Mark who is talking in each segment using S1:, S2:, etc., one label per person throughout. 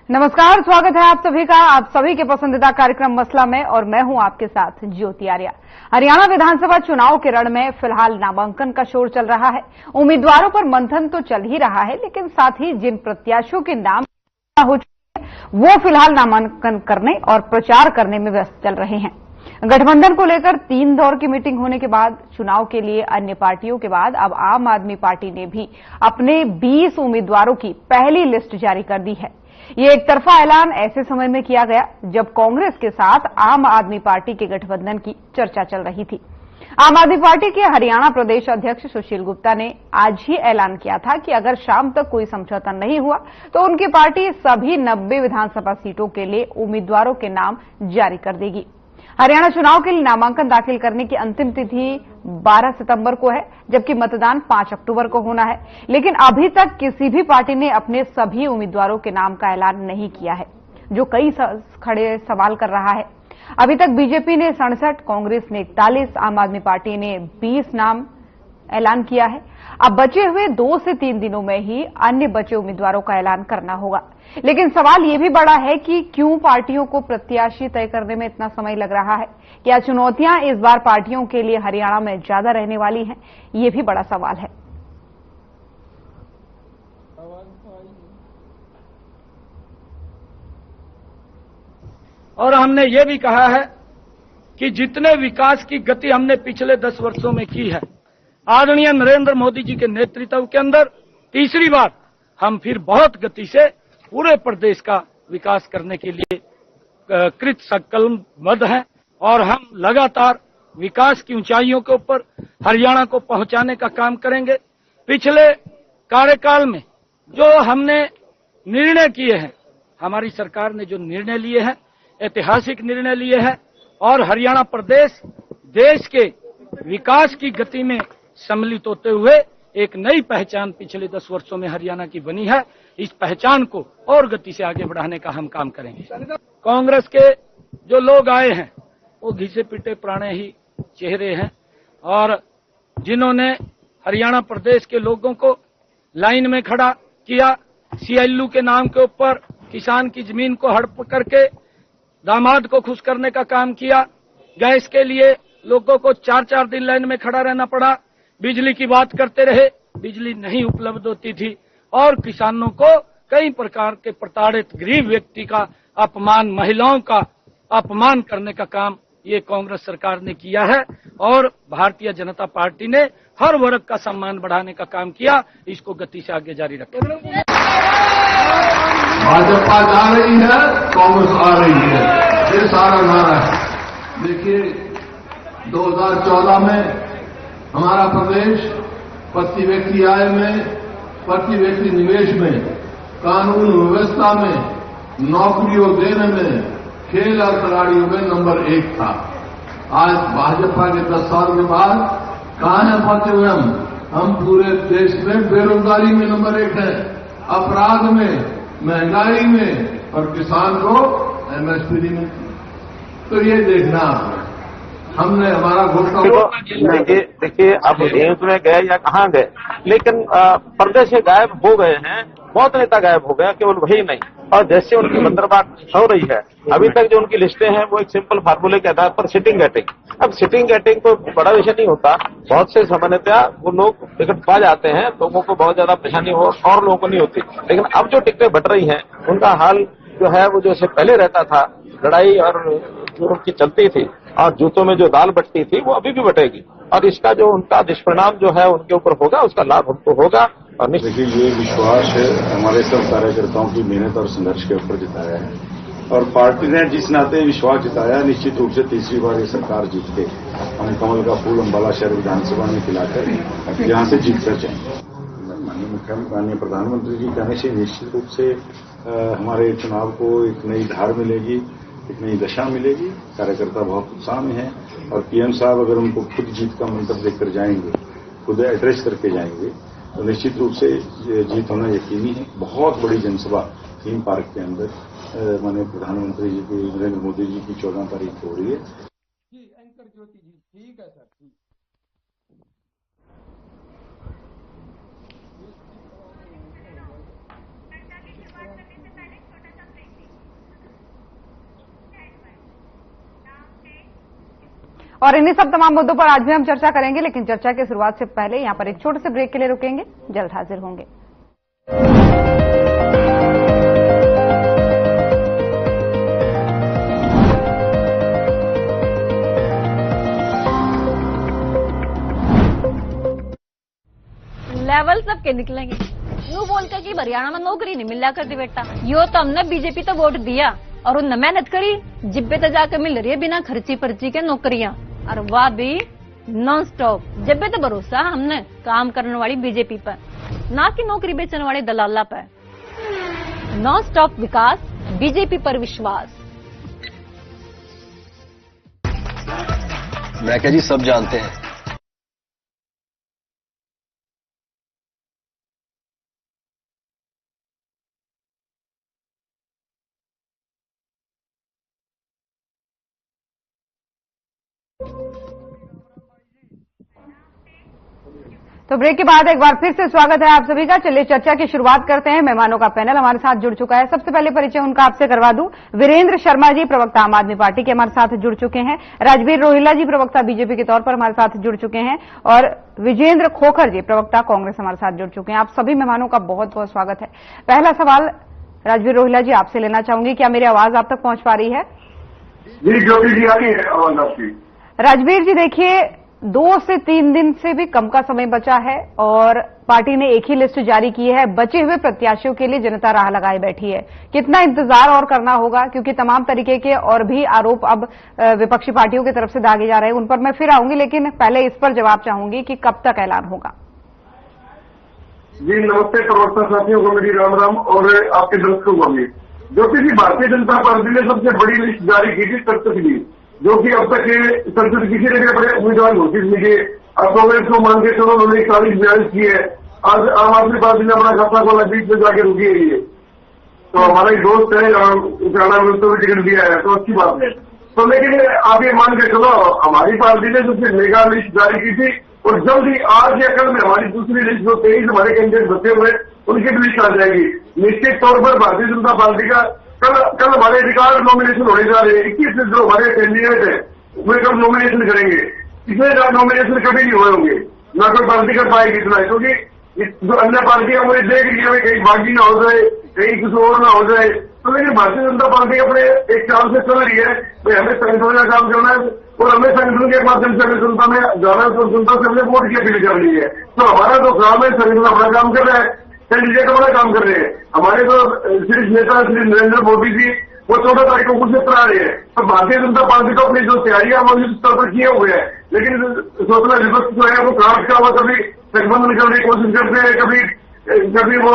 S1: नमस्कार, स्वागत है आप सभी का आप सभी के पसंदीदा कार्यक्रम मसला में और मैं हूं आपके साथ ज्योति आर्या। हरियाणा विधानसभा चुनाव के रण में फिलहाल नामांकन का शोर चल रहा है। उम्मीदवारों पर मंथन तो चल ही रहा है, लेकिन साथ ही जिन प्रत्याशियों के नाम हो चुके हैं वो फिलहाल नामांकन करने और प्रचार करने में व्यस्त चल रहे हैं। गठबंधन को लेकर 3 दौर की मीटिंग होने के बाद चुनाव के लिए अन्य पार्टियों के बाद अब आम आदमी पार्टी ने भी अपने 20 उम्मीदवारों की पहली लिस्ट जारी कर दी है। ये एक तरफा ऐलान ऐसे समय में किया गया जब कांग्रेस के साथ आम आदमी पार्टी के गठबंधन की चर्चा चल रही थी। आम आदमी पार्टी के हरियाणा प्रदेश अध्यक्ष सुशील गुप्ता ने आज ही ऐलान किया था कि अगर शाम तक कोई समझौता नहीं हुआ तो उनकी पार्टी सभी 90 विधानसभा सीटों के लिए उम्मीदवारों के नाम जारी कर देगी। हरियाणा चुनाव के लिए नामांकन दाखिल करने की अंतिम तिथि 12 सितंबर को है, जबकि मतदान 5 अक्टूबर को होना है। लेकिन अभी तक किसी भी पार्टी ने अपने सभी उम्मीदवारों के नाम का ऐलान नहीं किया है, जो कई खड़े सवाल कर रहा है। अभी तक बीजेपी ने 67, कांग्रेस ने 41, आम आदमी पार्टी ने 20 नाम ऐलान किया है। अब बचे हुए 2 से 3 दिनों में ही अन्य बचे उम्मीदवारों का ऐलान करना होगा। लेकिन सवाल यह भी बड़ा है कि क्यों पार्टियों को प्रत्याशी तय करने में इतना समय लग रहा है? क्या चुनौतियां इस बार पार्टियों के लिए हरियाणा में ज्यादा रहने वाली हैं? यह भी बड़ा सवाल है।
S2: और हमने ये भी कहा है कि जितने विकास की गति हमने पिछले 10 वर्षों में की है, आदरणीय नरेंद्र मोदी जी के नेतृत्व के अंदर तीसरी बार हम फिर बहुत गति से पूरे प्रदेश का विकास करने के लिए कृत संकल्पबद्ध हैं और हम लगातार विकास की ऊंचाइयों के ऊपर हरियाणा को पहुंचाने का काम करेंगे। पिछले कार्यकाल में जो हमने निर्णय किए हैं, हमारी सरकार ने जो निर्णय लिए हैं, ऐतिहासिक निर्णय लिए हैं और हरियाणा प्रदेश देश के विकास की गति में सम्मिलित होते हुए एक नई पहचान पिछले 10 वर्षों में हरियाणा की बनी है। इस पहचान को और गति से आगे बढ़ाने का हम काम करेंगे। कांग्रेस के जो लोग आए हैं वो घिसे पिटे पुराने ही चेहरे हैं और जिन्होंने हरियाणा प्रदेश के लोगों को लाइन में खड़ा किया, सीएलयू के नाम के ऊपर किसान की जमीन को हड़प करके दामाद को खुश करने का काम किया। गैस के लिए लोगों को 4-4 दिन लाइन में खड़ा रहना पड़ा। बिजली की बात करते रहे, बिजली नहीं उपलब्ध होती थी और किसानों को कई प्रकार के प्रताड़ित गरीब व्यक्ति का अपमान, महिलाओं का अपमान करने का काम ये कांग्रेस सरकार ने किया है और भारतीय जनता पार्टी ने हर वर्ग का सम्मान बढ़ाने का काम किया। इसको गति से आगे जारी रखें।
S3: भाजपा जा रही है, कांग्रेस आ रही है, ये सारा नारा है। देखिए 2014 में हमारा प्रदेश प्रति व्यक्ति आय में, प्रति व्यक्ति निवेश में, कानून व्यवस्था में, नौकरियों देने में, खेल और खिलाड़ियों में नंबर 1 था। आज भाजपा के 10 साल के बाद कहां है पहुंचे हुए हम पूरे देश में बेरोजगारी में नंबर 1 है, अपराध में, महंगाई में और किसान को एमएसपी नहीं मिलती। तो ये देखना आपने, हमने हमारा घोषणा
S4: देखिए अब एम्स में गए या कहाँ गए, लेकिन प्रदेश से गायब हो गए हैं। बहुत नेता गायब हो गया, केवल वही नहीं। और जैसे उनकी बंदरबांट हो रही है, अभी तक जो उनकी लिस्टें हैं वो एक सिंपल फार्मूले के आधार पर सिटिंग गेटिंग। अब सिटिंग गेटिंग कोई बड़ा विषय नहीं होता। बहुत से सामान्यतया वो लोग टिकट पा जाते हैं, लोगों को बहुत ज्यादा परेशानी हो और लोगों को नहीं होती। लेकिन अब जो टिकटें बट रही हैं उनका हाल जो है वो जैसे पहले रहता था, लड़ाई और जो उनकी चलती थी और जूतों में जो दाल बटती थी वो अभी भी बटेगी और इसका जो उनका दुष्परिणाम जो है उनके ऊपर होगा, उसका लाभ हमको होगा। और
S5: देखिए ये विश्वास है हमारे सब कार्यकर्ताओं की मेहनत और संघर्ष के ऊपर जिताया है और पार्टी ने जिस नाते विश्वास जिताया, निश्चित रूप से तीसरी बार ये सरकार जीत के हम कमल का फूल अम्बाला शहर विधानसभा में खिलाकर यहाँ से जीत कर जाएंगे। माननीय प्रधानमंत्री जी कहने से निश्चित रूप से हमारे चुनाव को एक नई धार मिलेगी, एक नई दशा मिलेगी। कार्यकर्ता बहुत उत्साह में है और पीएम साहब अगर उनको खुद जीत का मंत्र देकर जाएंगे, खुद एड्रेस करके जाएंगे तो निश्चित रूप से जीत होना यकीनी है। बहुत बड़ी जनसभा थीम पार्क के अंदर माननीय प्रधानमंत्री जी की, नरेंद्र मोदी जी की 14 तारीख को हो रही है।
S2: एंकर ज्योति जी, ठीक है सर, ठीक।
S1: और इन्हीं सब तमाम मुद्दों पर आज भी हम चर्चा करेंगे, लेकिन चर्चा की शुरुआत से पहले यहां पर एक छोटे से ब्रेक के लिए रुकेंगे, जल्द हाजिर होंगे।
S6: लेवल सबके निकलेंगे। यूं बोलकर कि हरियाणा में नौकरी नहीं मिला करती बेटा, यो तो हमने बीजेपी तो वोट दिया और उनने मेहनत करी, जिब्बे तो जाकर मिल रही है बिना खर्ची पर्ची के नौकरियां, और वह भी नॉन स्टॉप। जब्बे तो भरोसा हमने काम करने वाली बीजेपी पर, ना कि नौकरी बेचने वाले दलाला पर। नॉन स्टॉप विकास, बीजेपी पर विश्वास।
S7: मैं क्या जी, सब जानते हैं।
S1: तो ब्रेक के बाद एक बार फिर से स्वागत है आप सभी का। चलिए चर्चा की शुरुआत करते हैं। मेहमानों का पैनल हमारे साथ जुड़ चुका है। सबसे पहले परिचय उनका आपसे करवा दूं। वीरेंद्र शर्मा जी, प्रवक्ता आम आदमी पार्टी के, हमारे साथ जुड़ चुके हैं। राजवीर रोहिल्ला जी, प्रवक्ता बीजेपी के तौर पर हमारे साथ जुड़ चुके हैं, और विजेंद्र खोखर जी, प्रवक्ता कांग्रेस, हमारे साथ जुड़ चुके हैं। आप सभी मेहमानों का बहुत बहुत स्वागत है। पहला सवाल राजवीर रोहिल्ला जी आपसे लेना चाहूंगी, क्या मेरी आवाज आप तक पहुंच पा रही है?
S8: जी ज्योति जी, आ रही है आवाज आपकी।
S1: राजवीर जी, देखिए 2 से 3 दिन से भी कम का समय बचा है और पार्टी ने एक ही लिस्ट जारी की है। बचे हुए प्रत्याशियों के लिए जनता राह लगाए बैठी है। कितना इंतजार और करना होगा, क्योंकि तमाम तरीके के और भी आरोप अब विपक्षी पार्टियों की तरफ से दागे जा रहे हैं, उन पर मैं फिर आऊंगी, लेकिन पहले इस पर जवाब चाहूंगी कि कब तक ऐलान होगा।
S8: जी नमस्ते प्रवक्ता साथियों को मेरी राम राम, और आपके दर्शकों को भी। ज्योति जी, भारतीय जनता पार्टी ने सबसे बड़ी लिस्ट जारी की थी संसद की, जो कि अब तक संसद किसी ने भी अपने उम्मीदवार घोषित नहीं किए। अब कांग्रेस को मान के चलो, उन्होंने 41-42 की है। आज आम आदमी पार्टी ने अपना खाता खोला, बीच में जाके रुकी है ये। तो हमारा एक दोस्त है, हरियाणा में उसको भी टिकट दिया है, तो अच्छी बात है। तो लेकिन आप ये मान के चलो, हमारी पार्टी ने सबसे मेगा लिस्ट जारी की थी, और जल्द ही आज या कल में हमारी दूसरी लिस्ट, जो 23 हमारे कैंडिडेट बचे हुए, उनकी भी लिस्ट आ जाएगी। निश्चित तौर पर भारतीय जनता पार्टी का कल हमारे रिकॉर्ड नॉमिनेशन होने जा रहे हैं। 21 जो हमारे कैंडिडेट है वे कल नॉमिनेशन करेंगे। इसमें नॉमिनेशन कभी नहीं हुए होंगे, न कोई पार्टी कर पाएगी इतना, क्योंकि जो अन्य पार्टियां मुझे देख लिया है, कहीं बागी ना हो जाए, कहीं कुछ और ना हो जाए। तो लेकिन भारतीय जनता पार्टी अपने एक चाल से चल रही है, भाई हमें संगठन का काम करना है, और हमें संगठन के माध्यम से हमें जनता में जाना है, तो जनता से हमने वोट की अपील कर रही है। तो हमारा जो काम है, संगठन अपना काम कर रहा है, कैंडिडेट अपना काम कर रहे हैं। हमारे जो शीर्ष नेता श्री नरेंद्र मोदी जी, वो 14 तारीख को कुछ आ रहे हैं। तो भारतीय जनता पार्टी को अपनी जो तैयारियां वो युद्ध स्तर पर किए हुए हैं, लेकिन सोचना विपक्ष जो है वो कांट का वो कभी गठबंधन करने की कोशिश करते हैं, कभी वो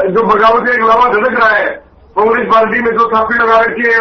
S8: जो बगावत के अलावा धड़क रहा है। कांग्रेस पार्टी में जो थापी लगा रखी है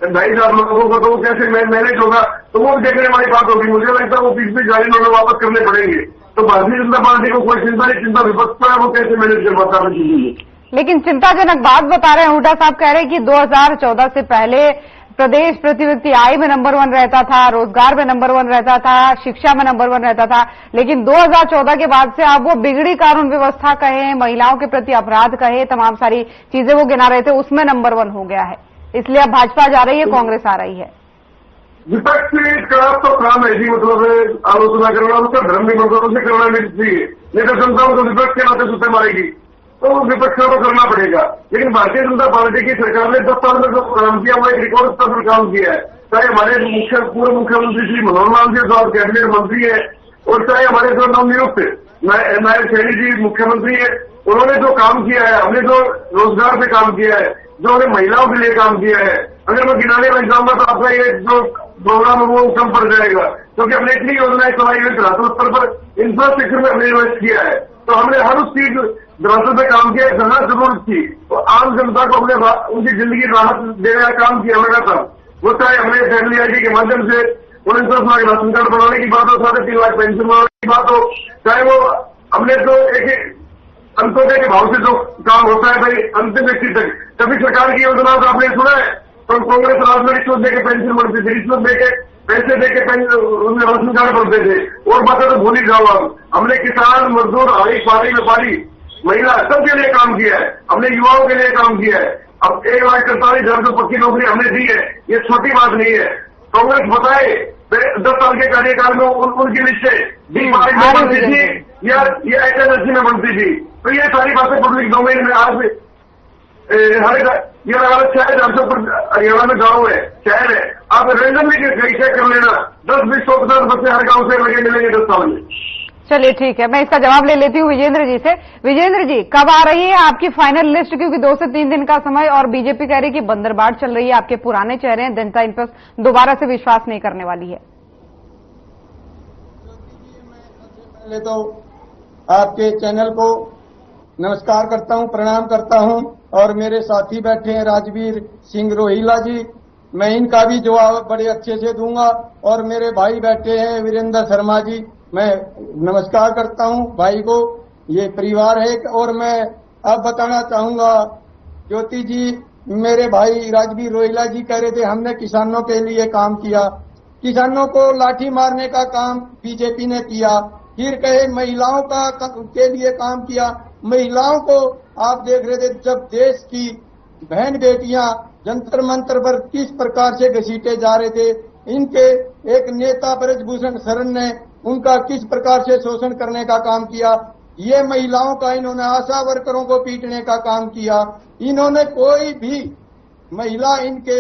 S8: 2,500 लोगों को, तो वो कैसे मैनेज होगा, तो वो देखने वाली बात होगी। मुझे लगता है वो बीच में जारी लोग वापस करने पड़ेंगे। तो भारतीय जनता पार्टी को कोई चिंता नहीं, चिंता विपक्ष पर है, वो कैसे मैनेज कर पाता है।
S1: लेकिन चिंताजनक बात बता रहे हैं हुड्डा साहब, कह रहे हैं कि 2014 से पहले प्रदेश प्रति व्यक्ति आय में नंबर 1 रहता था, रोजगार में नंबर 1 रहता था, शिक्षा में नंबर 1 रहता था, लेकिन 2014 के बाद से अब वो बिगड़ी कानून व्यवस्था कहे, महिलाओं के प्रति अपराध कहे, तमाम सारी चीजें वो गिना रहे थे, उसमें नंबर 1 हो गया है। इसलिए अब भाजपा जा रही है, कांग्रेस आ रही है।
S8: विपक्ष का तो काम है जी, मतलब आलोचना करना, उसका धर्म भी मतलब उसे करना नहीं चाहिए, नहीं तो जनता को विपक्ष के नाते सुते मारेगी, तो विपक्ष को करना पड़ेगा। लेकिन भारतीय जनता पार्टी की सरकार ने 10 साल में जो काम किया वो एक रिकॉर्ड स्तर पर काम किया है। चाहे हमारे पूर्व मुख्यमंत्री श्री मनोहर लाल जी जो कैबिनेट मंत्री है, और चाहे हमारे जो नवनियुक्त नायब सैनी जी मुख्यमंत्री है, उन्होंने जो काम किया है, हमने जो रोजगार पे काम किया है, जो हमने महिलाओं के लिए काम किया है, अगर मैं गिनाने लग जाऊंगा तो आपका ये जो प्रोग्राम है वो कम पड़ जाएगा, क्योंकि हमने इतनी योजनाएं चलाई हुई धरातल स्तर पर, इंफ्रास्ट्रक्चर में हमने इन्वेस्ट किया है। तो हमने हर उस चीज धरातल पे काम किया, जहां जरूरत थी तो आम जनता को हमने उनकी जिंदगी राहत देने का काम किया लगा था। वो चाहे हमने फैमिली आईडी के माध्यम से 49 लाख राशन कार्ड बनाने की बात हो, 3.5 लाख पेंशन बनाने की बात हो, चाहे वो हमने तो एक अंत्योदय के भाव से जो काम होता है भाई अंतिम व्यक्ति तक, कभी सरकार की योजना तो आपने सुना है, तो कांग्रेस राज में रिश्वत देके पेंशन बढ़ती थी, रिश्वत देके पैसे देके उनमें राशन कार्ड बढ़ते थे, और बातें तो भूल ही जाओ आप। हमने किसान, मजदूर, हरी पारी, व्यापारी, महिला सबके लिए काम किया है, हमने युवाओं के लिए काम किया है। अब 1,48,000 जो पक्की नौकरी हमने दी है, ये छोटी बात नहीं है। कांग्रेस बताए 10 साल के कार्यकाल में उनकी लिस्टें बी पार्टी में बनती थी या HNSC में बनती थी। तो ये सारी बातें पब्लिक डोमेन में आज ये लगा लो 6,400 हरियाणा में गांव है, शहर है, आप रेंडमली कैसे कर लेना, 10-20 150 बच्चे हर गांव से लगे मिलेंगे 10 साल में।
S1: चलिए ठीक है, मैं इसका जवाब ले लेती हूँ विजेंद्र जी से। विजेंद्र जी, कब आ रही है आपकी फाइनल लिस्ट? क्योंकि 2 से 3 दिन का समय और बीजेपी कह रही है कि बंदरबाट चल रही है, आपके पुराने चेहरे हैं, जनता इन पर दोबारा से विश्वास नहीं करने वाली है।
S7: पहले तो आपके चैनल को नमस्कार करता हूं, प्रणाम करता हूं, और मेरे साथी बैठे हैं राजवीर सिंह रोहिला जी, मैं इनका भी जवाब बड़े अच्छे से दूंगा। और मेरे भाई बैठे हैं वीरेंद्र शर्मा जी, मैं नमस्कार करता हूं भाई को, ये परिवार है। और मैं अब बताना चाहूंगा, ज्योति जी, मेरे भाई राजवीर रोहिला जी कह रहे थे हमने किसानों के लिए काम किया, किसानों को लाठी मारने का काम बीजेपी ने किया। फिर कहे महिलाओं के लिए काम किया, महिलाओं को आप देख रहे थे जब देश की बहन बेटियां जंतर मंतर पर किस प्रकार से घसीटे जा रहे थे, इनके एक नेता ब्रजभूषण शरण ने उनका किस प्रकार से शोषण करने का काम किया। ये महिलाओं का इन्होंने आशा वर्करों को पीटने का काम किया। इन्होंने कोई भी महिला इनके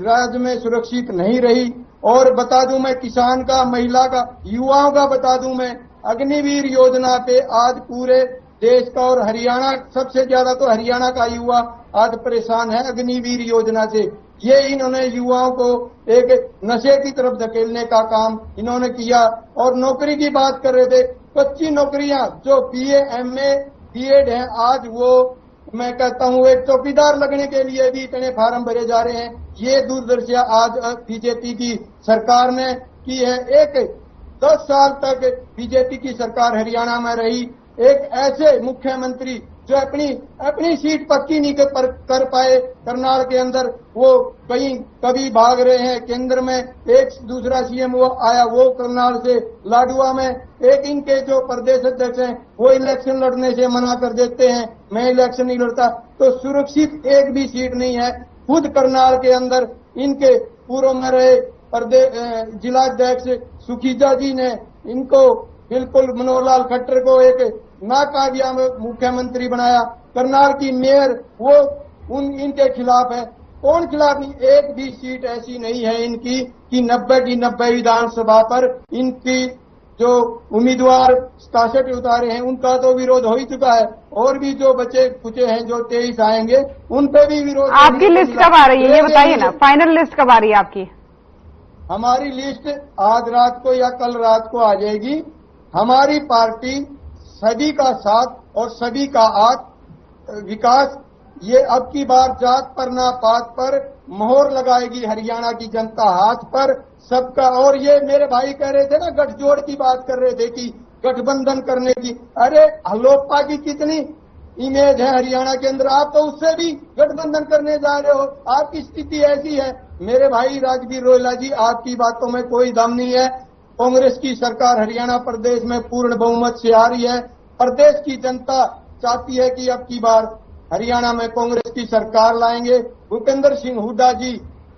S7: राज्य में सुरक्षित नहीं रही। और बता दूं मैं किसान का, महिला का, युवाओं का बता दूं मैं, अग्निवीर योजना पे आज पूरे देश का और हरियाणा सबसे ज्यादा तो हरियाणा का युवा आज परेशान है अग्निवीर योजना से। ये इन्होंने युवाओं को एक नशे की तरफ धकेलने का काम इन्होंने किया। और नौकरी की बात कर रहे थे, कच्ची नौकरियां जो BA MA BEd हैं, आज वो मैं कहता हूं एक चौकीदार लगने के लिए भी इतने फार्म भरे जा रहे हैं। ये दूरदर्शिता आज बीजेपी की सरकार ने की है। एक 10 साल तक बीजेपी की सरकार हरियाणा में रही, एक ऐसे मुख्यमंत्री जो अपनी सीट पक्की नहीं कर पाए करनाल के अंदर, वो कभी भाग रहे हैं केंद्र में। एक दूसरा CM वो आया, वो करनाल से लाडुआ में। एक इनके जो प्रदेश अध्यक्ष हैं वो इलेक्शन लड़ने से मना कर देते हैं, मैं इलेक्शन नहीं लड़ता। तो सुरक्षित एक भी सीट नहीं है। खुद करनाल के अंदर इनके पूर्व में रहे जिलाध्यक्ष सुखीजा जी ने इनको बिल्कुल मनोहर लाल खट्टर को एक नाकामयाब मुख्यमंत्री बनाया। करनाल की मेयर वो इनके खिलाफ है। कौन खिलाफ? एक भी सीट ऐसी नहीं है इनकी कि 90 की 90 विधानसभा पर इनकी जो उम्मीदवार 67 उतारे हैं उनका तो विरोध हो ही चुका है। और भी जो बचे कुचे हैं जो 23 आएंगे उन पे भी विरोध।
S1: आपकी लिस्ट कब आ रही है ये बताइए ना, फाइनल लिस्ट कब आ रही है आपकी?
S7: हमारी लिस्ट आज रात को या कल रात को आ जाएगी। हमारी पार्टी सभी का साथ और सभी का विकास, ये अब की बार जात पर ना पात पर मोहर लगाएगी हरियाणा की जनता हाथ पर सबका। और ये मेरे भाई कह रहे थे ना, गठजोड़ की बात कर रहे थे कि गठबंधन करने की, अरे लोकपा की कितनी इमेज है हरियाणा के अंदर, आप तो उससे भी गठबंधन करने जा रहे हो। आपकी स्थिति ऐसी है मेरे भाई राजवीर रोहिला जी, आपकी बातों में कोई दम नहीं है। कांग्रेस की सरकार हरियाणा प्रदेश में पूर्ण बहुमत से आ रही है। प्रदेश की जनता चाहती है कि अब की बार हरियाणा में कांग्रेस की सरकार लाएंगे। भूपेंद्र सिंह हुड्डा जी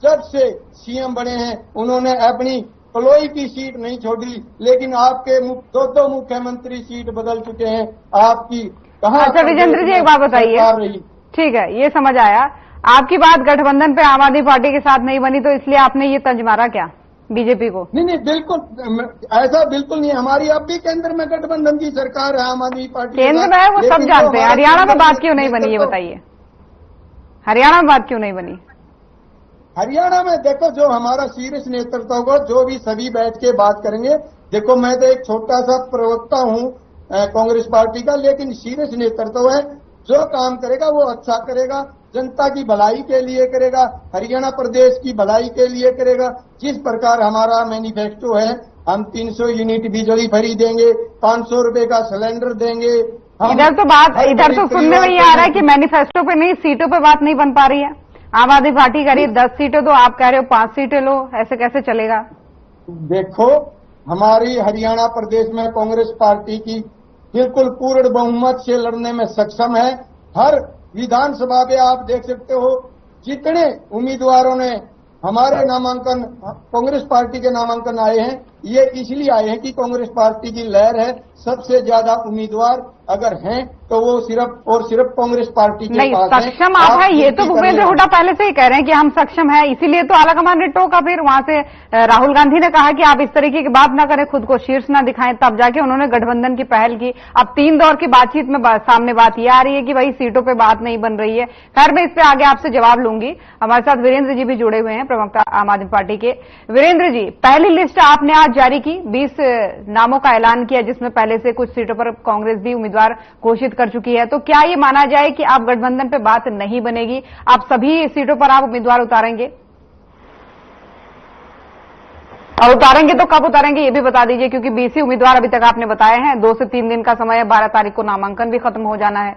S7: जब से CM बने हैं उन्होंने अपनी पलोई की सीट नहीं छोड़ी, लेकिन आपके दो मुख्यमंत्री सीट बदल चुके हैं। आपकी कहां?
S1: अच्छा विजेंद्र जी, एक बात बताइए, ठीक है ये समझ आया, आपकी बात गठबंधन पे आम आदमी पार्टी के साथ नहीं बनी तो इसलिए आपने ये तंज मारा क्या बीजेपी को?
S7: नहीं, बिल्कुल ऐसा बिल्कुल नहीं। हमारी अब भी केंद्र में गठबंधन की सरकार है आम आदमी पार्टी
S1: केंद्र में है, वो सब जानते हैं। हरियाणा में बात क्यों नहीं बनी ये बताइए, हरियाणा में बात क्यों नहीं बनी?
S7: हरियाणा में देखो, जो हमारा शीर्ष नेतृत्व होगा, जो भी सभी बैठ के बात करेंगे। देखो मैं तो एक छोटा सा प्रवक्ता हूं कांग्रेस पार्टी का, लेकिन शीर्ष नेतृत्व है, जो काम करेगा वो अच्छा करेगा, जनता की भलाई के लिए करेगा, हरियाणा प्रदेश की भलाई के लिए करेगा। जिस प्रकार हमारा मैनिफेस्टो है, हम 300 यूनिट बिजली फ्री देंगे, 500 रुपए का सिलेंडर देंगे।
S1: इधर तो सुनने में ये आ रहा है कि मैनिफेस्टो पे नहीं, सीटों पे बात नहीं बन पा रही है। आम आदमी पार्टी कह रही है 10 सीटें दो, आप कह रहे हो 5 सीटें लो, ऐसे कैसे चलेगा?
S7: देखो हमारी हरियाणा प्रदेश में कांग्रेस पार्टी की बिल्कुल पूर्ण बहुमत से लड़ने में सक्षम है। हर विधानसभा में आप देख सकते हो जितने उम्मीदवारों ने हमारे नामांकन कांग्रेस पार्टी के नामांकन आए हैं, ये इसलिए आए हैं कि कांग्रेस पार्टी की लहर है, सबसे ज्यादा उम्मीदवार अगर हैं तो वो सिर्फ और सिर्फ कांग्रेस पार्टी के
S1: नहीं,
S7: पास हैं।
S1: सक्षम आप है, ये तो भूपेंद्र हुड्डा पहले से ही कह रहे हैं कि हम सक्षम हैं, इसीलिए तो आलाकमान ने टोका। फिर वहां से राहुल गांधी ने कहा कि आप इस तरीके की बात ना करें, खुद को शीर्ष ना दिखाएं, तब जाके उन्होंने गठबंधन की पहल की। अब 3 दौर की बातचीत में सामने बात यह आ रही है कि भाई सीटों पे बात नहीं बन रही है। खैर, मैं इस पे आगे आपसे जवाब लूंगी। हमारे साथ वीरेंद्र जी भी जुड़े हुए हैं, प्रवक्ता आम आदमी पार्टी के। वीरेंद्र जी, पहली लिस्ट आपने आज जारी की, 20 नामों का ऐलान किया, जिसमें पहले से कुछ सीटों पर कांग्रेस भी उम्मीदवार घोषित कर चुकी है। तो क्या ये माना जाए कि अब गठबंधन पे बात नहीं बनेगी, आप सभी सीटों पर आप उम्मीदवार उतारेंगे? और उतारेंगे तो कब उतारेंगे ये भी बता दीजिए, क्योंकि 20 उम्मीदवार अभी तक आपने बताए हैं, 2 से 3 दिन का समय है, 12 तारीख को नामांकन भी खत्म हो जाना है।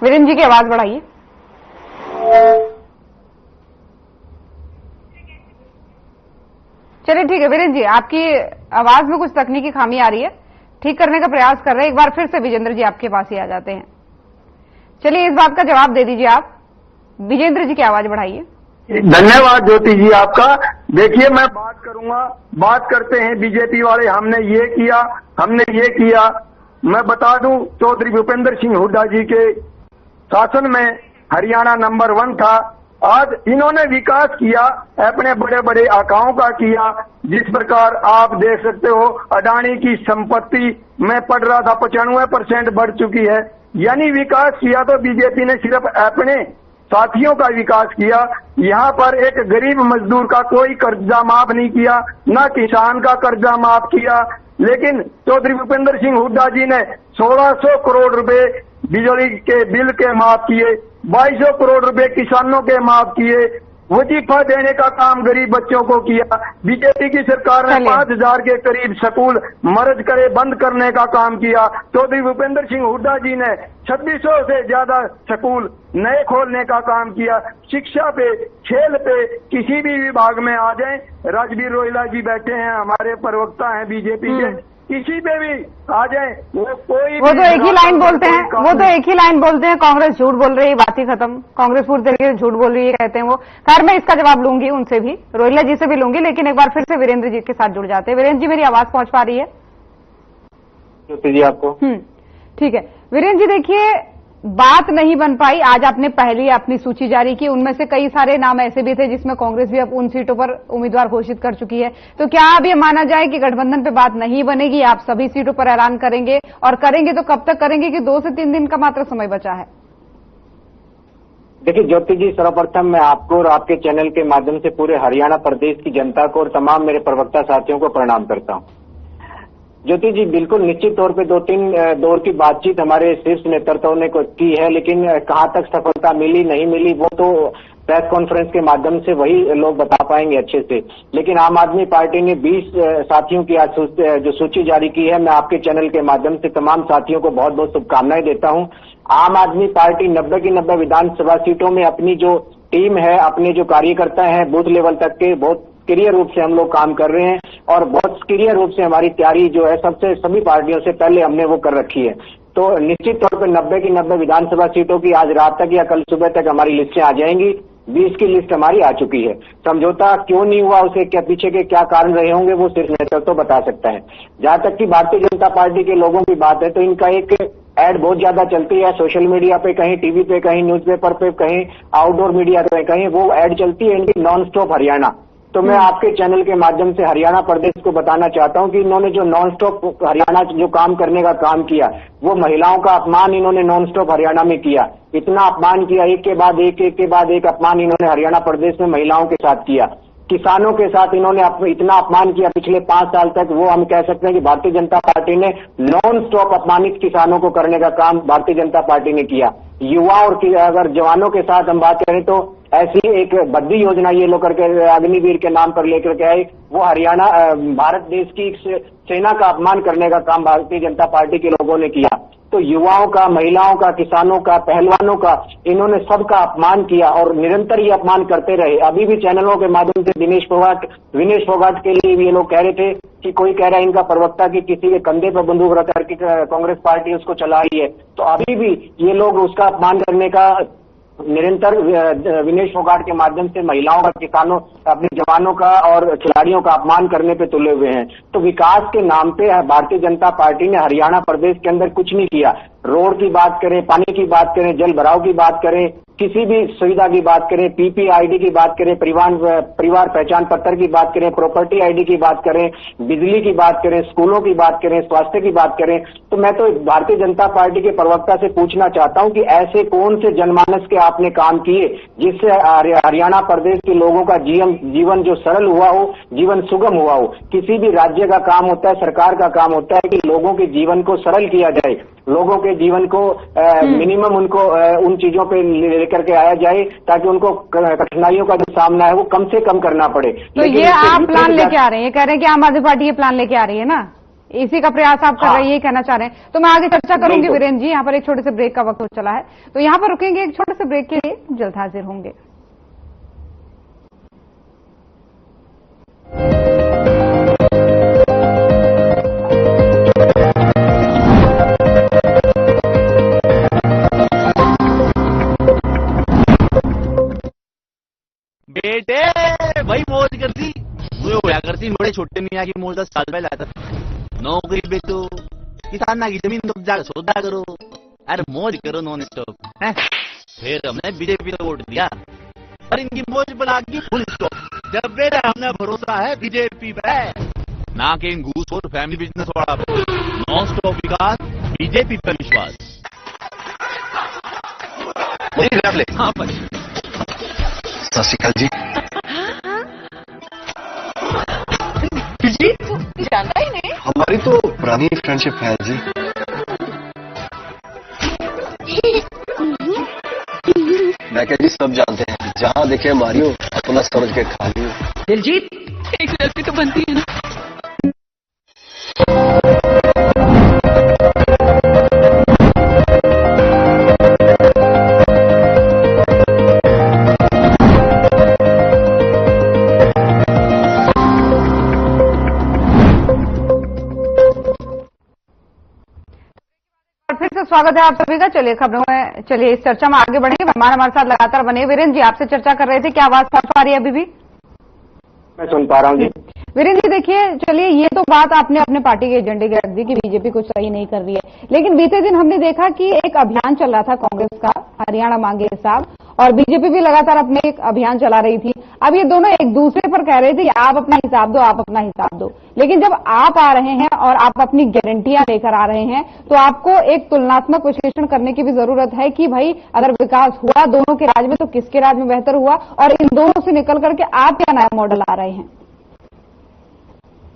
S1: वीरेंद्र जी की आवाज बढ़ाइए। चलिए ठीक है वीरेंद्र जी, आपकी आवाज में कुछ तकनीकी खामी आ रही है, ठीक करने का प्रयास कर रहे हैं। एक बार फिर से विजेंद्र जी आपके पास ही आ जाते हैं। चलिए इस बात का जवाब दे दीजिए आप। विजेंद्र जी की आवाज बढ़ाइए।
S8: धन्यवाद ज्योति जी आपका। देखिए, मैं बात करूंगा, बात करते हैं बीजेपी वाले, हमने ये किया, हमने ये किया। मैं बता दूं, चौधरी भूपेंद्र सिंह हुड्डा जी के शासन में हरियाणा नंबर 1 था। आज इन्होंने विकास किया, अपने बड़े बड़े आकाओं का किया। जिस प्रकार आप देख सकते हो, अडानी की संपत्ति मैं पढ़ रहा था 95% बढ़ चुकी है। यानी विकास किया तो बीजेपी ने सिर्फ अपने साथियों का विकास किया। यहाँ पर एक गरीब मजदूर का कोई कर्जा माफ नहीं किया, ना किसान का कर्जा माफ किया। लेकिन चौधरी भूपेंद्र सिंह हुड्डा जी ने 1600 करोड़ रुपए बिजली के बिल के माफ किए, 2200 करोड़ रुपए किसानों के माफ किए, वजीफा देने का काम गरीब बच्चों को किया। बीजेपी की सरकार ने 5000 के करीब स्कूल मर्ज करे बंद करने का काम किया। चौधरी भूपेंद्र सिंह हुड्डा जी ने 2600 से ज्यादा स्कूल नए खोलने का काम किया। शिक्षा पे, खेल पे, किसी भी विभाग में आ जाएं, राजवीर रोहिला जी बैठे हैं, हमारे प्रवक्ता हैं बीजेपी के, किसी पे भी आ जाए, वो तो एक ही लाइन बोलते हैं,
S1: कांग्रेस झूठ बोल रही है, बात ही खत्म। कांग्रेस पूरी तरीके से झूठ बोल रही है कहते हैं वो। खैर, मैं इसका जवाब लूंगी उनसे भी, रोहिला जी से भी लूंगी, लेकिन एक बार फिर से वीरेंद्र जी के साथ जुड़ जाते हैं। वीरेंद्र जी, मेरी आवाज पहुंच पा रही है?
S4: जी आपको
S1: ठीक है। वीरेंद्र जी, देखिए, बात नहीं बन पाई। आज आपने पहली अपनी सूची जारी की, उनमें से कई सारे नाम ऐसे भी थे जिसमें कांग्रेस भी अब उन सीटों पर उम्मीदवार घोषित कर चुकी है। तो क्या अब ये माना जाए कि गठबंधन पे बात नहीं बनेगी, आप सभी सीटों पर ऐलान करेंगे? और करेंगे तो कब तक करेंगे, कि 2 से 3 दिन का मात्र समय बचा है?
S9: देखिए ज्योति जी, सर्वप्रथम मैं आपको और आपके चैनल के माध्यम से पूरे हरियाणा प्रदेश की जनता को और तमाम मेरे प्रवक्ता साथियों को प्रणाम करता हूं। ज्योति जी, बिल्कुल निश्चित तौर पे 2-3 दौर की बातचीत हमारे शीर्ष नेतृत्व ने की है, लेकिन कहां तक सफलता मिली नहीं मिली वो तो प्रेस कॉन्फ्रेंस के माध्यम से वही लोग बता पाएंगे अच्छे से। लेकिन आम आदमी पार्टी ने 20 साथियों की आज जो सूची जारी की है, मैं आपके चैनल के माध्यम से तमाम साथियों को बहुत बहुत शुभकामनाएं देता हूं। आम आदमी पार्टी 90 की 90 विधानसभा सीटों में अपनी जो टीम है, अपने जो कार्यकर्ता हैं बूथ लेवल तक के, बहुत सक्रिय रूप से हम लोग काम कर रहे हैं और बहुत सक्रिय रूप से हमारी तैयारी जो है सभी पार्टियों से पहले हमने वो कर रखी है। तो निश्चित तौर पर 90 की 90 विधानसभा सीटों की आज रात तक या कल सुबह तक हमारी लिस्टें आ जाएंगी। 20 की लिस्ट हमारी आ चुकी है। समझौता क्यों नहीं हुआ, उसे क्या पीछे के क्या कारण रहे होंगे, वो सिर्फ नेतृत्व तो बता सकता है। जहां तक की भारतीय जनता पार्टी के लोगों की बात है, तो इनका एक एड बहुत ज्यादा चलती है सोशल मीडिया पे, कहीं टीवी पे, कहीं न्यूज़पेपर पे, कहीं आउटडोर मीडिया पे, कहीं वो एड चलती है इनकी नॉन स्टॉप हरियाणा। तो मैं आपके चैनल के माध्यम से हरियाणा प्रदेश को बताना चाहता हूं कि इन्होंने जो नॉन स्टॉप हरियाणा जो काम करने का काम किया, वो महिलाओं का अपमान इन्होंने नॉन स्टॉप हरियाणा में किया। इतना अपमान किया, एक के बाद एक अपमान इन्होंने हरियाणा प्रदेश में महिलाओं के साथ किया। किसानों के साथ इन्होंने इतना अपमान किया पिछले 5 साल तक, वो हम कह सकते हैं कि भारतीय जनता पार्टी ने नॉन स्टॉप अपमानित किसानों को करने का काम भारतीय जनता पार्टी ने किया। युवा और अगर जवानों के साथ हम बात करें तो ऐसी एक बद्दी योजना ये लोग करके अग्निवीर के नाम पर लेकर के आए, वो हरियाणा भारत देश की सेना का अपमान करने का काम भारतीय जनता पार्टी के लोगों ने किया। तो युवाओं का, महिलाओं का, किसानों का, पहलवानों का इन्होंने सबका अपमान किया और निरंतर ये अपमान करते रहे। अभी भी चैनलों के माध्यम से विनेश फोगाट के लिए भी ये लोग कह रहे थे कि कोई कह रहा है इनका प्रवक्ता की किसी के कंधे पर बंदूक रख करके कांग्रेस पार्टी उसको चला रही है। तो अभी भी ये लोग उसका अपमान करने का निरंतर विनेश फोगाट के माध्यम से महिलाओं का, किसानों, अपने जवानों का और खिलाड़ियों का अपमान करने पे तुले हुए हैं। तो विकास के नाम पे भारतीय जनता पार्टी ने हरियाणा प्रदेश के अंदर कुछ नहीं किया। रोड की बात करें, पानी की बात करें, जल भराव की बात करें, किसी भी सुविधा की बात करें, पीपीआईडी की बात करें, परिवार पहचान पत्र की बात करें, प्रॉपर्टी आईडी की बात करें, बिजली की बात करें, स्कूलों की बात करें, स्वास्थ्य की बात करें, तो मैं तो भारतीय जनता पार्टी के प्रवक्ता से पूछना चाहता हूं कि ऐसे कौन से जनमानस के आपने काम किए जिससे हरियाणा प्रदेश के लोगों का जीवन जो सरल हुआ हो, जीवन सुगम हुआ हो। किसी भी राज्य का काम होता है, सरकार का काम होता है कि लोगों के जीवन को सरल किया जाए, लोगों के जीवन को मिनिमम उनको उन चीजों पे लेकर के आया जाए ताकि उनको कठिनाइयों का जो सामना है वो कम से कम करना पड़े।
S1: तो ये आप प्लान लेके आ रहे हैं, ये कह रहे हैं कि आम आदमी पार्टी ये प्लान लेके आ रही है ना, इसी का प्रयास आप कर रहे हैं, ये कहना चाह रहे हैं। तो मैं आगे चर्चा करूंगी वीरेंद्र जी, यहाँ पर एक छोटे से ब्रेक का वक्त हो चला है, तो यहाँ पर रुकेंगे एक छोटे से ब्रेक के लिए, जल्द हाजिर होंगे।
S10: बेटे भाई मौज करती मुझे होया करती, बड़े छोटे मियाँ की मौज 10 साल पहले आता। नौकरी बेचो, किसाना की जमीन तो जाकर सौदा करो, अरे मौज करो नॉन स्टॉप। फिर हमने बीजेपी को वोट दिया और इनकी मौज बना दी फुल स्टॉप। जब बेटा हमने भरोसा है बीजेपी पे, ना कि इन घूस और फैमिली बिजनेस वाला पे। नॉन स्टॉप विकास, बीजेपी पर विश्वास। हाँ
S11: सत श्री अकाल जी।
S12: जी जानता ही नहीं,
S11: हमारी तो पुरानी फ्रेंडशिप है जी। मैं क्या जी सब जानते हैं, जहाँ देखे मारियो अपना समझ के खा लियो।
S12: दिलजीत एक सेल्फी तो बनती है ना।
S1: फिर से स्वागत है आप सभी का। चलिए खबरों में, चलिए इस चर्चा में आगे बढ़ेंगे। मेहमान हमारे साथ लगातार बने। वीरेंद्र जी आपसे चर्चा कर रहे थे, क्या आवाज साफ आ रही है अभी भी?
S9: मैं सुन पा रहा हूँ जी।
S1: वीरेंद्र जी देखिए, चलिए ये तो बात आपने अपने पार्टी के एजेंडे की रख दी कि बीजेपी कुछ सही नहीं कर रही है, लेकिन बीते दिन हमने देखा कि एक अभियान चल रहा था कांग्रेस का, हरियाणा मांगे हिसाब, और बीजेपी भी लगातार अपने एक अभियान चला रही थी। अब ये दोनों एक दूसरे पर कह रहे थे कि आप अपना हिसाब दो, आप अपना हिसाब दो, लेकिन जब आप आ रहे हैं और आप अपनी गारंटियां लेकर आ रहे हैं तो आपको एक तुलनात्मक विश्लेषण करने की भी जरूरत है कि भाई अगर विकास हुआ दोनों के राज्य में तो किसके राज्य में बेहतर हुआ, और इन दोनों से निकल करके आप क्या नया मॉडल ला रहे हैं?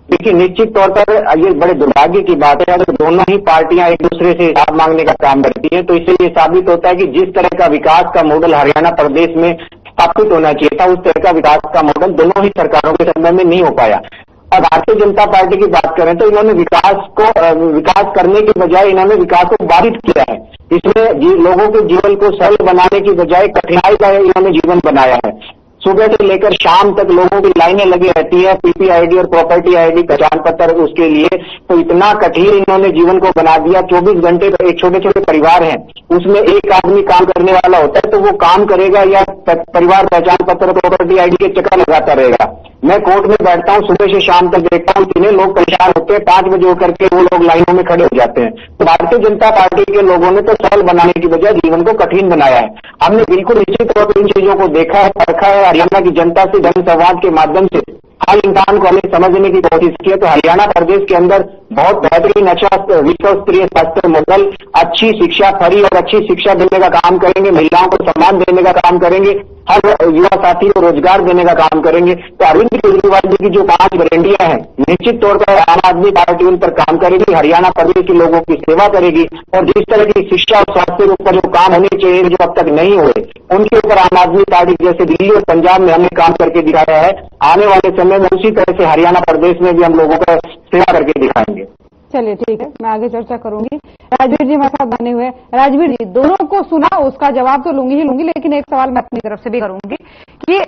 S9: देखिए, निश्चित तौर पर ये बड़े दुर्भाग्य की बात है अगर दोनों ही पार्टियां एक दूसरे से हिसाब मांगने का काम करती हैं, तो इससे ये साबित होता है कि जिस तरह का विकास का मॉडल हरियाणा प्रदेश में स्थापित होना चाहिए था, उस तरह का विकास का मॉडल दोनों ही सरकारों के समय में नहीं हो पाया। और भारतीय जनता पार्टी की बात करें तो इन्होंने विकास करने के बजाय इन्होंने विकास को बाधित किया है। इसमें लोगों के जीवन को सरल बनाने की बजाय कठिनाई का इन्होंने जीवन बनाया है। सुबह से लेकर शाम तक लोगों की लाइनें लगी रहती है पीपीआईडी और प्रॉपर्टी आईडी पहचान पत्र उसके लिए, तो इतना कठिन इन्होंने जीवन को बना दिया। 24 घंटे एक छोटे छोटे परिवार हैं, उसमें एक आदमी काम करने वाला होता है, तो वो काम करेगा या परिवार पहचान पत्र प्रॉपर्टी आईडी के चक्कर लगाता रहेगा। मैं कोर्ट में बैठता हूँ, सुबह से शाम तक देखता हूँ, कितने लोग परेशान होते हैं, 5 बजे होकर के वो लोग लाइनों में खड़े हो जाते हैं। तो भारतीय जनता पार्टी के लोगों ने तो सरल बनाने की बजाय जीवन को कठिन बनाया है। हमने बिल्कुल निश्चित तौर पर इन चीजों को देखा है, परखा है। हरियाणा की जनता से जनसंवाद के माध्यम से हर इंसान को हमें समझने की कोशिश की है। तो हरियाणा प्रदेश के अंदर बहुत बेहतरीन अच्छा विश्व स्तरीय स्वास्थ्य मॉडल, अच्छी शिक्षा, फ्री और अच्छी शिक्षा देने का काम करेंगे, महिलाओं को सम्मान देने का काम करेंगे, हर युवा साथी को रोजगार देने का काम करेंगे। तो अरविंद केजरीवाल जी की जो 5 गारंटियां हैं, निश्चित तौर पर आम आदमी पार्टी उन पर काम करेगी, हरियाणा प्रदेश के लोगों की सेवा करेगी, और जिस तरह की शिक्षा और स्वास्थ्य के ऊपर जो काम होने चाहिए जो अब तक नहीं हुए, उनके ऊपर आम आदमी पार्टी जैसे दिल्ली और पंजाब में हमने काम करके दिखाया है, आने वाले समय में उसी तरह से हरियाणा प्रदेश में भी हम लोगों का सेवा करके दिखाएंगे।
S1: चलिए ठीक है, मैं आगे चर्चा करूंगी। राजवीर जी हमारे साथ बने हुए। राजवीर जी, दोनों को सुना, उसका जवाब तो लूंगी ही लूंगी, लेकिन एक सवाल मैं अपनी तरफ से भी करूंगी कि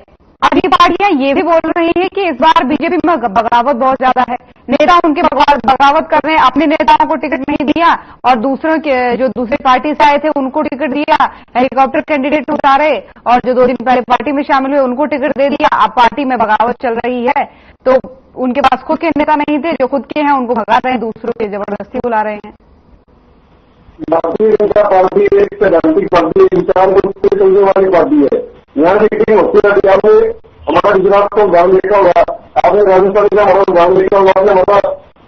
S1: अब ये पार्टियां ये भी बोल रही हैं कि इस बार बीजेपी में बगावत बहुत ज्यादा है, नेता उनके बगावत कर रहे हैं, अपने नेताओं को टिकट नहीं दिया और दूसरों के जो दूसरी पार्टी से आए थे उनको टिकट दिया, हेलीकॉप्टर कैंडिडेट उतारे और जो 2 दिन पहले पार्टी में शामिल हुए उनको टिकट दे दिया। अब पार्टी में बगावत चल रही है तो उनके पास खुद के नेता नहीं थे, जो खुद के हैं उनको भगा रहे हैं, दूसरों के जबरदस्ती बुला रहे हैं।
S8: भारतीय जनता पार्टी एक सैद्धांतिक पार्टी, विचार चलने वाली पार्टी है। यहाँ मीटिंग होती है, आपने हमारा गुजरात को गांव देखा होगा, आपने राजस्थान का हमारा गांव देखा होगा, आपने हमारा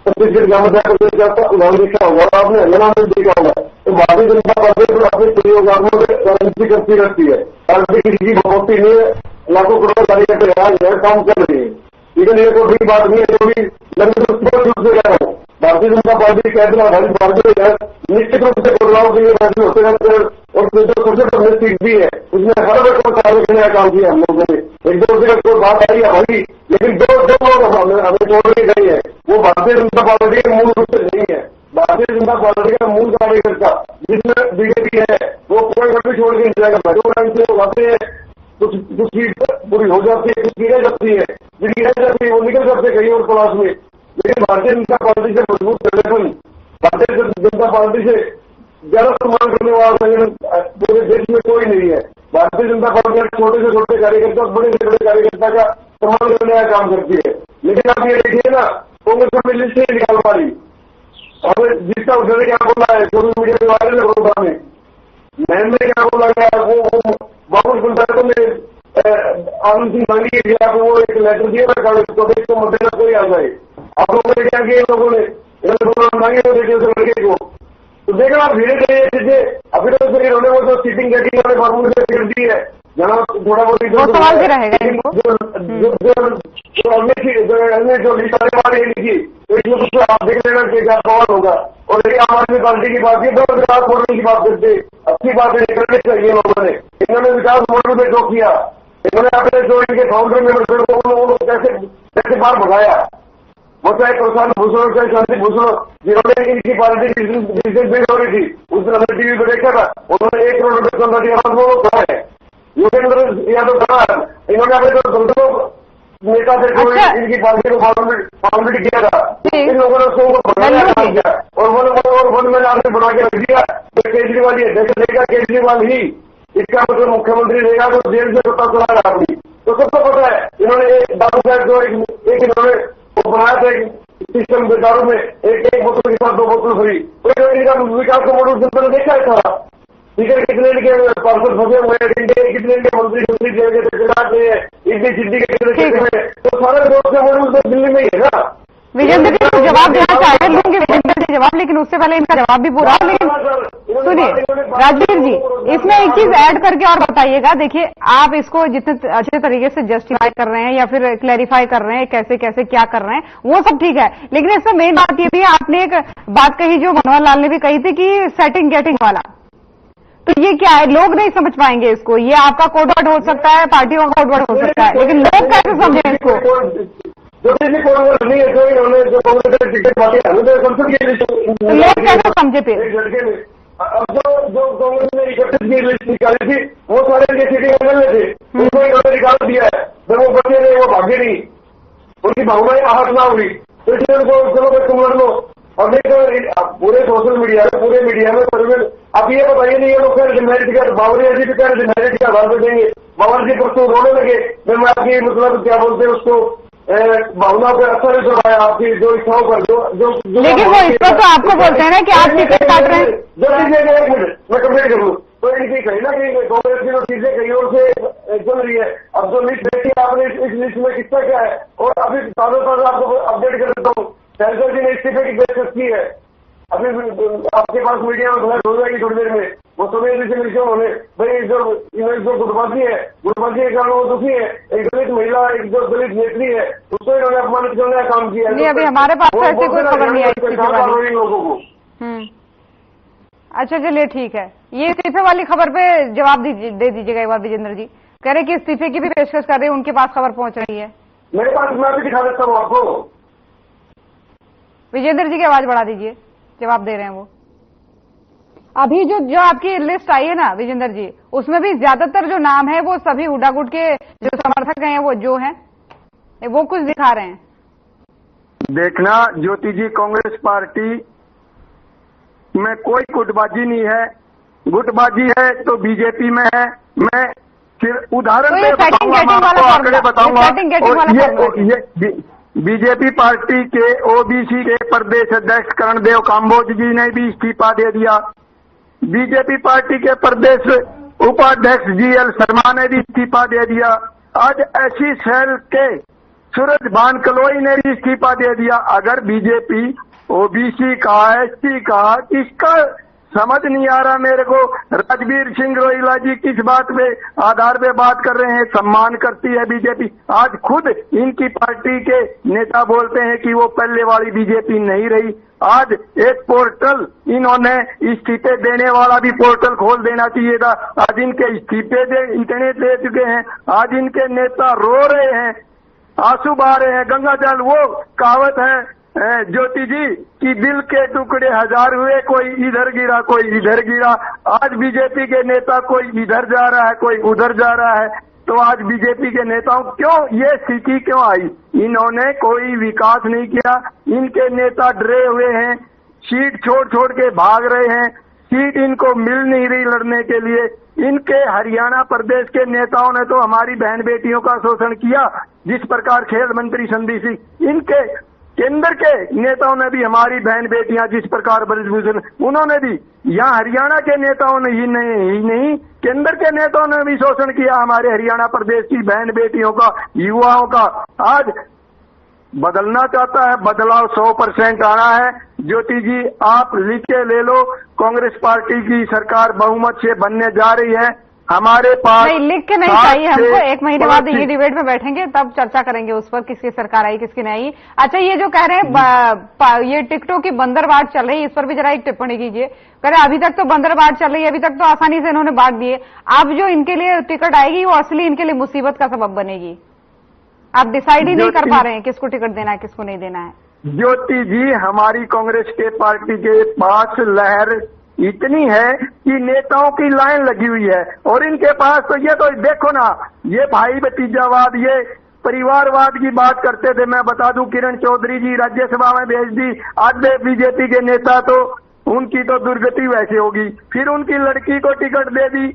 S8: छत्तीसगढ़ का मध्य प्रदेश का गांव देखा होगा, आपने हरियाणा में देखा होगा। तो भारतीय जनता पार्टी पर अपने प्रियोगामों में राजनीति करती रहती है। पार्टी किसी की भगवती नहीं है, लाखों करोड़ कार्यकर्ता काम कर रहे हैं, लेकिन ये कोई बड़ी बात नहीं है। जो भी रूप से कह रहा हूँ, भारतीय जनता पार्टी कहते हैं पार्टी है, निश्चित रूप से बदलाव के लिए फैसले होते रहते हैं और जो सबसे बड़ी सीट भी है उसमें हर वर्ग को कार्य करने का काम किया हम लोगों ने। एक दो से कोई बात आई है भाई, लेकिन जो लोग हमें छोड़ के गए हैं वो भारतीय जनता पार्टी के मूल रूप से नहीं है। भारतीय जनता पार्टी का मूल कार्यकर्ता जिसमें बीजेपी है वो कोई भी छोड़ के नहीं जाएगा। जो लाइन से आते हैं कुछ सीट पूरी हो जाती है, कुछ गिरा जाती है, जिनकी रह जाती है वो निकल जाते कहीं और तलाश में। लेकिन भारतीय जनता पार्टी से मजबूत संगठन, भारतीय जनता पार्टी से ज्यादा सम्मान करने वाला संगठन पूरे देश में कोई नहीं है। भारतीय जनता पार्टी छोटे से छोटे कार्यकर्ता, बड़े से बड़े कार्यकर्ता का सम्मान करने का काम करती है। लेकिन आप ये देखिए ना, कांग्रेस में लिस्ट नहीं निकाल पा रही। अब जिसका उसने क्या बोला है, सोशल मीडिया के वायरल है प्रोग्राम में, मैंने क्या बोला गया वो बाबू पंचायतों में आनंद सिंह मांगी के खिलाफ वो एक लेटर दिया था कांग्रेस को, इसको मद्देनजर कोई आ जाए। आप लोगों ने क्या किया, लोगों ने मांगे लड़के को, तो देखना धीरे धीरे चीजें अभी तो इन्होंने वो जो सीटिंग गेटिंग वाले फॉर्मूले से कर दी है, जहाँ थोड़ा बहुत
S1: सवाल भी रहेगा
S8: जो लिस्ट आने वाली है लिखी, तो इसमें कुछ आप देख लेना कि क्या सवाल होगा। और यदि आम आदमी पार्टी की बात की तो विकास मॉडल की बात करते, अच्छी बातें करनी चाहिए। लोगों ने इन्होंने विकास मॉडल में जो किया, इन्होंने अपने जो इनके फाउंडर मेंबर को उनको कैसे बाहर भगाया, वो चाहे प्रशांत भूषण चाहे शांति भूषण, जिन्होंने इनकी पार्टी बिजनेस बिल हो रही थी उस दिन हमने टीवी पर देखा था, उन्होंने 1 करोड़ रुपये चंदा दिया वो कहा है योगेंद्र यादव कहा, इन्होंने अपने जो नेता थे जो इनकी पार्टी को फाउंडेड किया था, इन लोगों ने उसको भगाया काम किया और वन में आगे बना के रख दिया। तो केजरीवाल ये देखेगा, केजरीवाल ही इसका मतलब मुख्यमंत्री रहेगा तो जेल से पता चला रहा अपनी। तो सबको पता है इन्होंने एक दारू साहब जो एक इन्होंने वो बनाया था एक सिस्टम दारू में एक बोतल के साथ 2 बोतल फ्री, तो इनका विकास का मॉडल जनता ने देखा है सारा। ठीक है, कितने इनके पार्षद फंसे हुए हैं, कितने इनके मंत्री इतनी सिद्धि के कितने हैं, तो सारे रोड से मॉडल तो दिल्ली में ही है ना।
S1: विजेंद्र जी को जवाब देना चाहे लूंगे विजेंद्र जी जवाब, लेकिन उससे पहले इनका जवाब भी पूरा। लेकिन सुनिए राजवीर जी, इसमें एक चीज ऐड करके और बताइएगा। देखिए आप इसको जितने अच्छे तरीके से जस्टिफाई कर रहे हैं या फिर क्लैरिफाई कर रहे हैं कैसे कैसे क्या कर रहे हैं वो सब ठीक है, लेकिन इसमें मेन बात ये भी है, आपने एक बात कही जो मनोहर लाल ने भी कही थी कि सेटिंग गेटिंग वाला, तो ये क्या है, लोग नहीं समझ पाएंगे इसको। ये आपका कोडवर्ड हो सकता है, पार्टियों का कोडवर्ड हो सकता है, लेकिन लोग कैसे समझें इसको।
S8: जो कोडवर्ड नहीं है, जो इन्होंने जो कांग्रेस के टिकट बांटे संसद की लिस्ट,
S1: लोग कैसे समझे थे।
S8: लड़के ने अब जो कांग्रेस ने 31 की लिस्ट निकाली थी वो सारे इनके सीटिंग एमएलए थे, उनको इन्होंने निकाल दिया है। जब वो बचे नहीं, वो भागे नहीं, उनकी भावनाएं आहत ना हुई, तो इसलिए उनको चलो तुम लड़ लो। और नहीं तो पूरे सोशल मीडिया में, पूरे मीडिया में आप ये बताइए नहीं, ये लोग कह रहे थे मेरिट का, बावरी जी भी कह रहे थे मेरिट का आधार पर देंगे, बावर जी परसों रोने लगे। मैं आपकी मतलब क्या बोलते हैं उसको भावना पर असर नहीं करवाया, आपकी जो इच्छाओं पर जो
S1: लेकिन वो इस पर तो आपको बोलते हैं ना कि आप टिकट काट रहे हैं।
S8: एक मिनट मैं कंप्लीट कर लूँ, तो इनकी कहीं ना कहीं कांग्रेस की जो चीजें कहीं और से चल रही है। अब जो लिस्ट देखी आपने, इस लिस्ट में किसका क्या है, और अभी ताजा आपको अपडेट कर देता हूँ। शैलजा जी ने इस्तीफे की पेशकश की है, अभी आपके पास मीडिया में बहस हो जाएगी थोड़ी देर में। वो सुबह जी से मिलकर उन्होंने भाई जो गुटबाजी है, गुटबाजी के कारण वो दुखी है, एक दलित महिला, एक जो दलित नेत्री है उसको इन्होंने अपमानित करने का काम किया है।
S1: नहीं, अभी हमारे पास तो ऐसी कोई खबर नहीं आई
S8: लोगों को।
S1: अच्छा चलिए ठीक है, ये इस्तीफे वाली खबर पे जवाब दे दीजिएगा एक बार विजेंद्र जी। कह रहे कि इस्तीफे की भी पेशकश कर रहे हैं, उनके पास खबर पहुंच रही है।
S8: मेरे पास मैं भी दिखा देता हूँ आपको।
S1: विजेंद्र जी की आवाज बढ़ा दीजिए, जवाब दे रहे हैं वो। अभी जो आपकी लिस्ट आई है ना विजेंद्र जी, उसमें भी ज्यादातर जो नाम है वो सभी हुड्डा गुट के जो समर्थक हैं वो जो हैं वो कुछ दिखा रहे हैं।
S7: देखना ज्योति जी, कांग्रेस पार्टी में कोई गुटबाजी नहीं है। गुटबाजी है तो बीजेपी में है। मैं फिर उदाहरण पे बताऊंगा, आपको आंकड़े बताऊंगा। ये बीजेपी पार्टी के ओबीसी के प्रदेश अध्यक्ष कर्णदेव काम्बोज जी ने भी इस्तीफा दे दिया। बीजेपी पार्टी के प्रदेश उपाध्यक्ष जीएल शर्मा ने भी इस्तीफा दे दिया। आज एससी सेल के सूरज भान कलोई ने भी इस्तीफा दे दिया। अगर बीजेपी ओबीसी का, एससी का, किसका समझ नहीं आ रहा मेरे को। राजवीर सिंह रोहिला जी किस बात पे आधार पे बात कर रहे हैं? सम्मान करती है बीजेपी। आज खुद इनकी पार्टी के नेता बोलते हैं कि वो पहले वाली बीजेपी नहीं रही। आज एक पोर्टल इन्होंने इस्तीफे देने वाला भी पोर्टल खोल देना चाहिए था। आज इनके इस्तीफे इतने दे चुके हैं। आज इनके नेता रो रहे हैं, आंसू बहा रहे हैं। गंगा जल, वो कहावत है ज्योति जी कि दिल के टुकड़े हजार हुए, कोई इधर गिरा कोई इधर गिरा। आज बीजेपी के नेता कोई इधर जा रहा है कोई उधर जा रहा है। तो आज बीजेपी के नेताओं क्यों ये स्थिति क्यों आई? इन्होंने कोई विकास नहीं किया। इनके नेता डरे हुए हैं, सीट छोड़ छोड़ के भाग रहे हैं। सीट इनको मिल नहीं रही लड़ने के लिए। इनके हरियाणा प्रदेश के नेताओं ने तो हमारी बहन बेटियों का शोषण किया, जिस प्रकार खेल मंत्री संदीप सिंह। इनके केंद्र के नेताओं ने भी हमारी बहन बेटियां जिस प्रकार ब्रजभूषण, उन्होंने भी, यहाँ हरियाणा के नेताओं ने ही नहीं केंद्र के नेताओं ने भी शोषण किया हमारे हरियाणा प्रदेश की बहन बेटियों का, युवाओं का। आज बदलना चाहता है, बदलाव 100% आना है। ज्योति जी आप लिख के ले लो, कांग्रेस पार्टी की सरकार बहुमत से बनने जा रही है। हमारे पास
S1: नहीं, लिख के नहीं चाहिए हमको। 1 महीने बाद ये डिबेट में बैठेंगे तब चर्चा करेंगे उस पर, किसकी सरकार आई किसकी नहीं आई। अच्छा, ये जो कह रहे हैं ये टिकटों की बंदरबाट चल रही है, इस पर भी जरा एक टिप्पणी कीजिए। कह रहे अभी तक तो बंदरबाट चल रही है, अभी तक तो आसानी से इन्होंने बांट दिए। अब जो इनके लिए टिकट आएगी वो असली इनके लिए मुसीबत का सबब बनेगी। आप डिसाइड ही नहीं कर पा रहे हैं किसको टिकट देना है किसको नहीं देना है।
S7: ज्योति जी हमारी कांग्रेस के पार्टी के पास लहर इतनी है कि नेताओं की लाइन लगी हुई है। और इनके पास तो ये तो देखो ना, ये भाई भतीजावाद, ये परिवारवाद की बात करते थे। मैं बता दूं, किरण चौधरी जी राज्यसभा में भेज दी। आधे बीजेपी के नेता तो उनकी तो दुर्गति वैसे होगी। फिर उनकी लड़की को टिकट दे दी,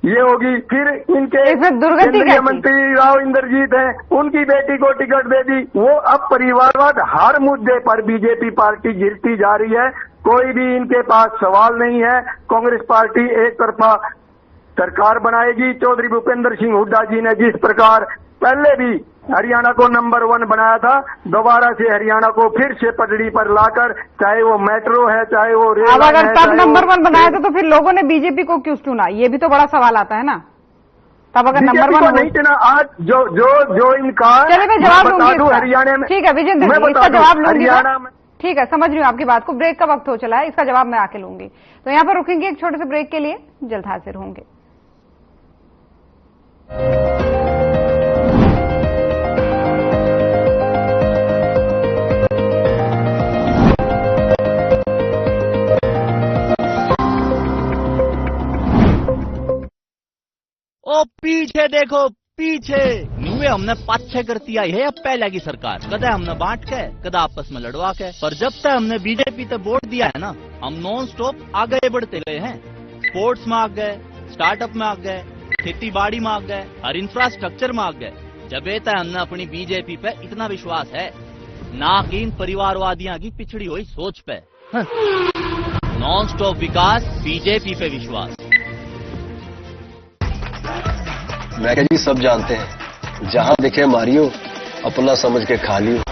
S7: ये होगी। फिर इनके केंद्रीय मंत्री राव इंद्रजीत हैं, उनकी बेटी को टिकट दे दी। वो अब परिवारवाद हर मुद्दे पर बीजेपी पार्टी गिरती जा रही है। कोई भी इनके पास सवाल नहीं है। कांग्रेस पार्टी एक तरफा सरकार बनाएगी। चौधरी भूपेंद्र सिंह हुड्डा जी ने जिस प्रकार पहले भी हरियाणा को नंबर 1 बनाया था, दोबारा से हरियाणा को फिर से पटड़ी पर लाकर, चाहे वो मेट्रो है चाहे वो रेल है।
S1: अगर तब नंबर 1 बनाया था तो फिर लोगों ने बीजेपी को क्यों चुना? ये भी तो बड़ा सवाल आता है ना। तब अगर नंबर 1
S7: नहीं चुना, आज जो इनका,
S1: चलिए मैं जवाब लूंगी
S7: हरियाणा में।
S1: ठीक है विजेंद्र जी, इसका जवाब लूंगी। ठीक है, समझ रही हूँ आपकी बात को। ब्रेक का वक्त हो चला है, इसका जवाब मैं आके लूंगी। तो यहाँ पर रुकेंगे एक छोटे से ब्रेक के लिए, जल्द हाजिर होंगे।
S10: ओ पीछे देखो पीछे, नुए हमने 5-6 करती आई है अब पहले की सरकार। कदा हमने बांट के, कदा आपस में लड़वा के, पर जब तक हमने बीजेपी तक वोट दिया है ना, हम नॉन स्टॉप आगे बढ़ते गए हैं। स्पोर्ट्स में आ गए, स्टार्टअप में आ गए, खेती बाड़ी में आ गए, हर इंफ्रास्ट्रक्चर में आ गए। जब तक हमने अपनी बीजेपी पे इतना विश्वास है, ना कि इन परिवारवादियों की पिछड़ी हुई सोच पे। नॉन स्टॉप विकास, बीजेपी पे विश्वास।
S11: मैं क्या जी सब जानते हैं, जहां देखे मारियो, अपना समझ के खा लियो।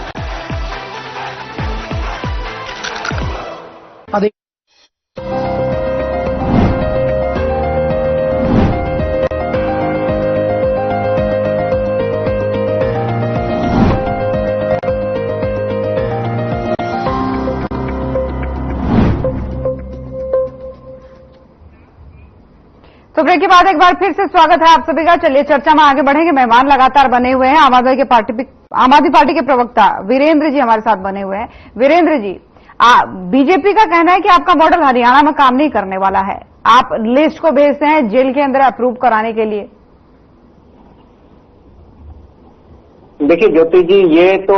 S1: तो ब्रेक के बाद एक बार फिर से स्वागत है आप सभी का। चलिए चर्चा में आगे बढ़ेंगे। मेहमान लगातार बने हुए हैं। आम आदमी पार्टी के प्रवक्ता वीरेंद्र जी हमारे साथ बने हुए हैं। वीरेंद्र जी, बीजेपी का कहना है कि आपका मॉडल हरियाणा में काम नहीं करने वाला है। आप लिस्ट को भेजते हैं जेल के अंदर अप्रूव कराने के लिए।
S9: देखिए ज्योति जी, ये तो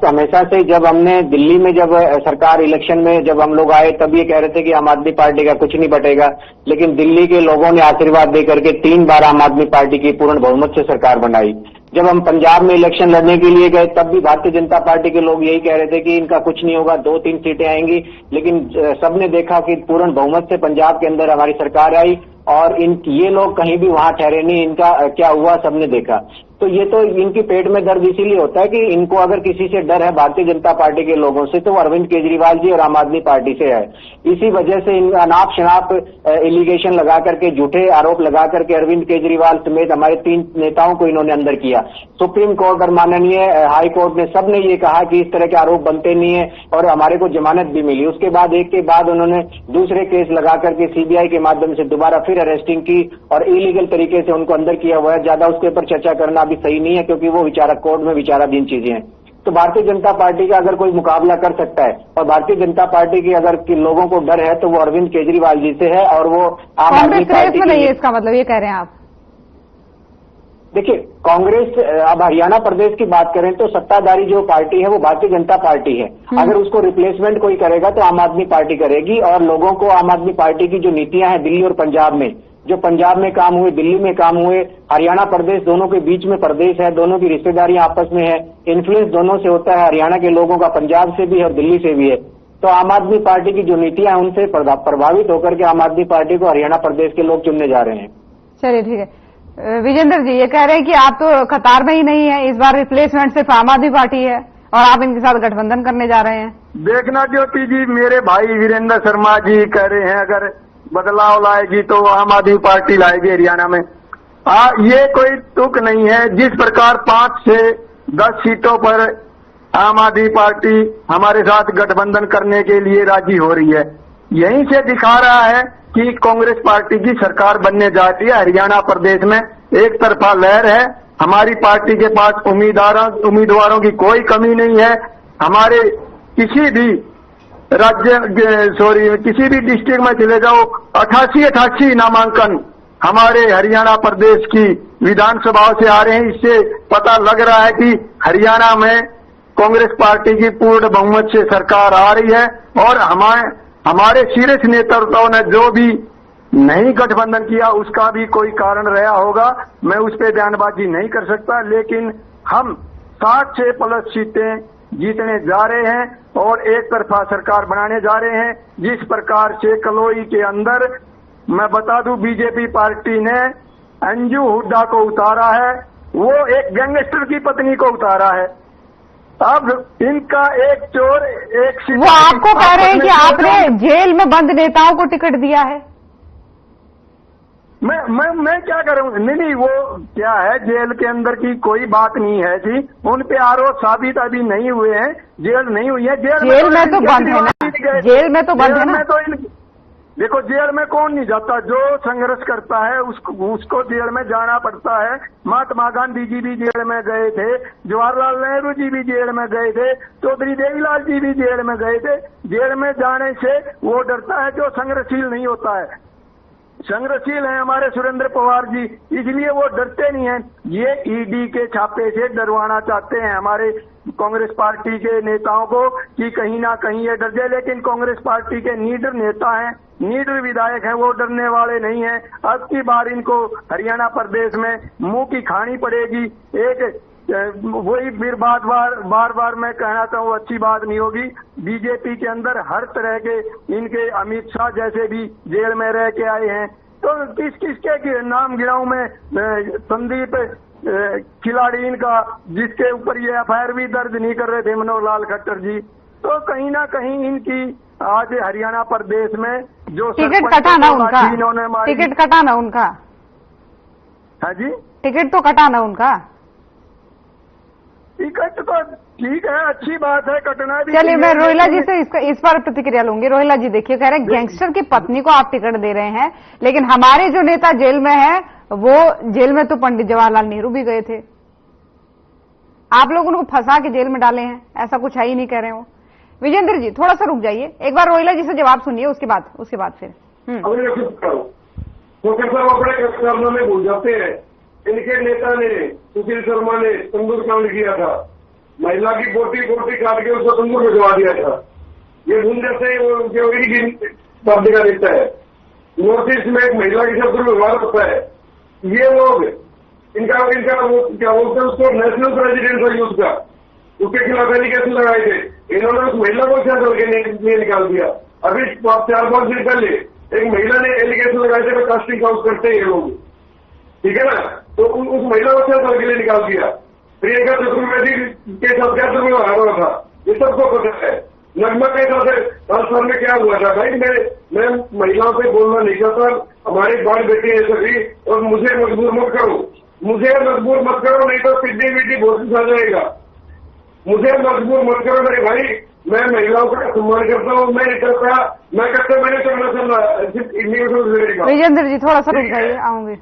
S9: हमेशा से जब हमने दिल्ली में जब सरकार इलेक्शन में जब हम लोग आए तब ये कह रहे थे कि आम आदमी पार्टी का कुछ नहीं बटेगा, लेकिन दिल्ली के लोगों ने आशीर्वाद देकर के 3 बार आम आदमी पार्टी की पूर्ण बहुमत से सरकार बनाई। जब हम पंजाब में इलेक्शन लड़ने के लिए गए तब भी भारतीय जनता पार्टी के लोग यही कह रहे थे कि इनका कुछ नहीं होगा, 2-3 सीटें आएंगी, लेकिन सबने देखा कि पूर्ण बहुमत से पंजाब के अंदर हमारी सरकार आई और ये लोग कहीं भी वहां ठहरे नहीं। इनका क्या हुआ सबने देखा। तो ये तो इनकी पेट में दर्द इसीलिए होता है कि इनको अगर किसी से डर है भारतीय जनता पार्टी के लोगों से तो वो अरविंद केजरीवाल जी और आम आदमी पार्टी से है। इसी वजह से इन अनाप शनाप एलिगेशन लगा करके, झूठे आरोप लगा करके अरविंद केजरीवाल समेत हमारे 3 नेताओं को इन्होंने अंदर किया। सुप्रीम कोर्ट और माननीय हाई कोर्ट ने सबने ये कहा कि इस तरह के आरोप बनते नहीं है और हमारे को जमानत भी मिली। उसके बाद एक के बाद उन्होंने दूसरे केस लगा करके सीबीआई के माध्यम से दोबारा फिर अरेस्टिंग की और इलीगल तरीके से उनको अंदर किया हुआ है। ज्यादा उसके ऊपर चर्चा करना भी सही नहीं है क्योंकि वो कोर्ट में विचाराधीन चीजें हैं। तो भारतीय जनता पार्टी का अगर कोई मुकाबला कर सकता है और भारतीय जनता पार्टी की अगर लोगों को डर है तो वो अरविंद केजरीवाल जी से है और वो आम आदमी पार्टी
S1: नहीं है। इसका मतलब ये कह रहे हैं आप?
S9: देखिए कांग्रेस, अब हरियाणा प्रदेश की बात करें तो सत्ताधारी जो पार्टी है वो भारतीय जनता पार्टी है। अगर उसको रिप्लेसमेंट कोई करेगा तो आम आदमी पार्टी करेगी और लोगों को आम आदमी पार्टी की जो नीतियां हैं दिल्ली और पंजाब में, जो पंजाब में काम हुए, दिल्ली में काम हुए, हरियाणा प्रदेश दोनों के बीच में प्रदेश है, दोनों की रिश्तेदारियां आपस में है, इन्फ्लुएंस दोनों से होता है, हरियाणा के लोगों का पंजाब से भी और दिल्ली से भी है। तो आम आदमी पार्टी की जो नीतियां हैं उनसे प्रभावित होकर के आम आदमी पार्टी को हरियाणा प्रदेश के लोग चुनने जा रहे हैं।
S1: चलिए ठीक है। विजेंद्र जी ये कह रहे हैं कि आप तो कतार में ही नहीं है, इस बार रिप्लेसमेंट सिर्फ आम आदमी पार्टी है और आप इनके साथ गठबंधन करने जा रहे हैं।
S7: देखना ज्योति जी, मेरे भाई वीरेंद्र शर्मा जी कह रहे हैं अगर बदलाव लाएगी तो आम आदमी पार्टी लाएगी हरियाणा में। ये कोई तुक नहीं है। जिस प्रकार 5 से 10 सीटों पर आम आदमी पार्टी हमारे साथ गठबंधन करने के लिए राजी हो रही है, यहीं से दिखा रहा है कि कांग्रेस पार्टी की सरकार बनने जा रही है। हरियाणा प्रदेश में एक तरफा लहर है। हमारी पार्टी के पास उम्मीदवारों की कोई कमी नहीं है। हमारे किसी भी किसी भी डिस्ट्रिक्ट में चले जाओ 88 नामांकन हमारे हरियाणा प्रदेश की विधानसभाओं से आ रहे हैं। इससे पता लग रहा है कि हरियाणा में कांग्रेस पार्टी की पूर्ण बहुमत से सरकार आ रही है और हमारे शीर्ष नेतृत्व ने जो भी नहीं गठबंधन किया उसका भी कोई कारण रहा होगा, मैं उस पर बयानबाजी नहीं कर सकता, लेकिन हम 60 से प्लस सीटें जीतने जा रहे हैं और एक तरफा सरकार बनाने जा रहे हैं। जिस प्रकार से कलोई के अंदर मैं बता दूं बीजेपी पार्टी ने अंजू हुड्डा को उतारा है, वो एक गैंगस्टर की पत्नी को उतारा है। अब इनका एक चोर एक
S1: वो आपको कह रहे हैं कि आपने जेल में बंद नेताओं को टिकट दिया है।
S7: मैं क्या करूं? नहीं, वो क्या है, जेल के अंदर की कोई बात नहीं है जी। उन पे आरोप साबित अभी नहीं हुए हैं, जेल नहीं हुई है।
S1: जेल में तो बंद है ना, जेल में तो बंद है ना।
S7: देखो जेल में कौन नहीं जाता, जो संघर्ष करता है उसको जेल में जाना पड़ता है। महात्मा गांधी जी भी जेल में गए थे, जवाहरलाल नेहरू जी भी जेल में गए थे, चौधरी देवीलाल जी भी जेल में गए थे। जेल में जाने से वो डरता है जो संघर्षशील नहीं होता है। संघर्षशील है हमारे सुरेंद्र पवार जी, इसलिए वो डरते नहीं हैं। ये ईडी के छापे से डरवाना चाहते हैं हमारे कांग्रेस पार्टी के नेताओं को कि कहीं ना कहीं ये डर जाए, लेकिन कांग्रेस पार्टी के नीडर नेता हैं, नीडर विधायक हैं, वो डरने वाले नहीं हैं। अब की बार इनको हरियाणा प्रदेश में मुंह की खानी पड़ेगी। एक वही फिर बार बार मैं कहना चाहूँ अच्छी बात नहीं होगी। बीजेपी के अंदर हर तरह के इनके अमित शाह जैसे भी जेल में रह के आए हैं, तो किसके नाम गिनाऊं मैं? संदीप खिलाड़ी इनका, जिसके ऊपर ये एफआईआर भी दर्ज नहीं कर रहे थे, मनोहर लाल खट्टर जी। तो कहीं ना कहीं इनकी आज हरियाणा प्रदेश में जो
S1: टिकट कटा ना उनका, टिकट कटा ना उनका।
S7: हाँ जी,
S1: टिकट तो कटा ना उनका।
S7: टिकट तो ठीक है, अच्छी बात है, कटना भी।
S1: चलिए मैं रोहिला जी से इस पर प्रतिक्रिया लूंगी। रोहिला जी देखिए, कह रहे हैं गैंगस्टर की पत्नी को आप टिकट दे रहे हैं, लेकिन हमारे जो नेता जेल में है वो जेल में तो पंडित जवाहरलाल नेहरू भी गए थे। आप लोग उनको फंसा के जेल में डाले हैं, ऐसा कुछ है ही नहीं कह रहे हो। विजेंद्र जी थोड़ा सा रुक जाइए, एक बार रोहिला जी से जवाब सुनिए, उसके बाद फिर
S8: अपने कारनामे भूल जाते हैं। इनके नेता ने सुशील शर्मा ने तंदूर कांड किया था, महिला की बोटी काट के उसको तंदूर भिजवा दिया था। ये भूल जाते हैं वो इनकी पार्टी का नेता है। नॉर्थ ईस्ट में एक महिला के साथ दुर्व्यवहार होता है। ये लोग इनका वो क्या बोलते हैं उसको, नेशनल प्रेसिडेंट था यूथ का, उसके खिलाफ एलिगेशन लगाए थे। इन्होंने उस महिला को क्या करके निकाल दिया। अभी 4-5 दिन पहले एक महिला ने एलिगेशन लगाए थे, कास्टिंग काउंट करते हैं ये लोग, ठीक है ना। तो उस महिला को क्या करके निकाल दिया। प्रियंका चतुर्वेदी के साथ क्या दुर्व्यवहार हुआ था ये सबको पता है। नगमा के साथ राजस्थान में क्या हुआ था। भाई मैं महिलाओं से बोलना नहीं चाहता, हमारे बाल बेटे हैं सभी, और मुझे मजबूर मत करो, नहीं तो सीधी मीठी भोजन आ जाएगा। मुझे मजबूर मत करो मेरे भाई, मैं महिलाओं का सम्मान करता हूँ। मैं नहीं करता, मैंने चलना।
S1: विजेंद्र जी थोड़ा सा रुक जाइए, आऊंगे।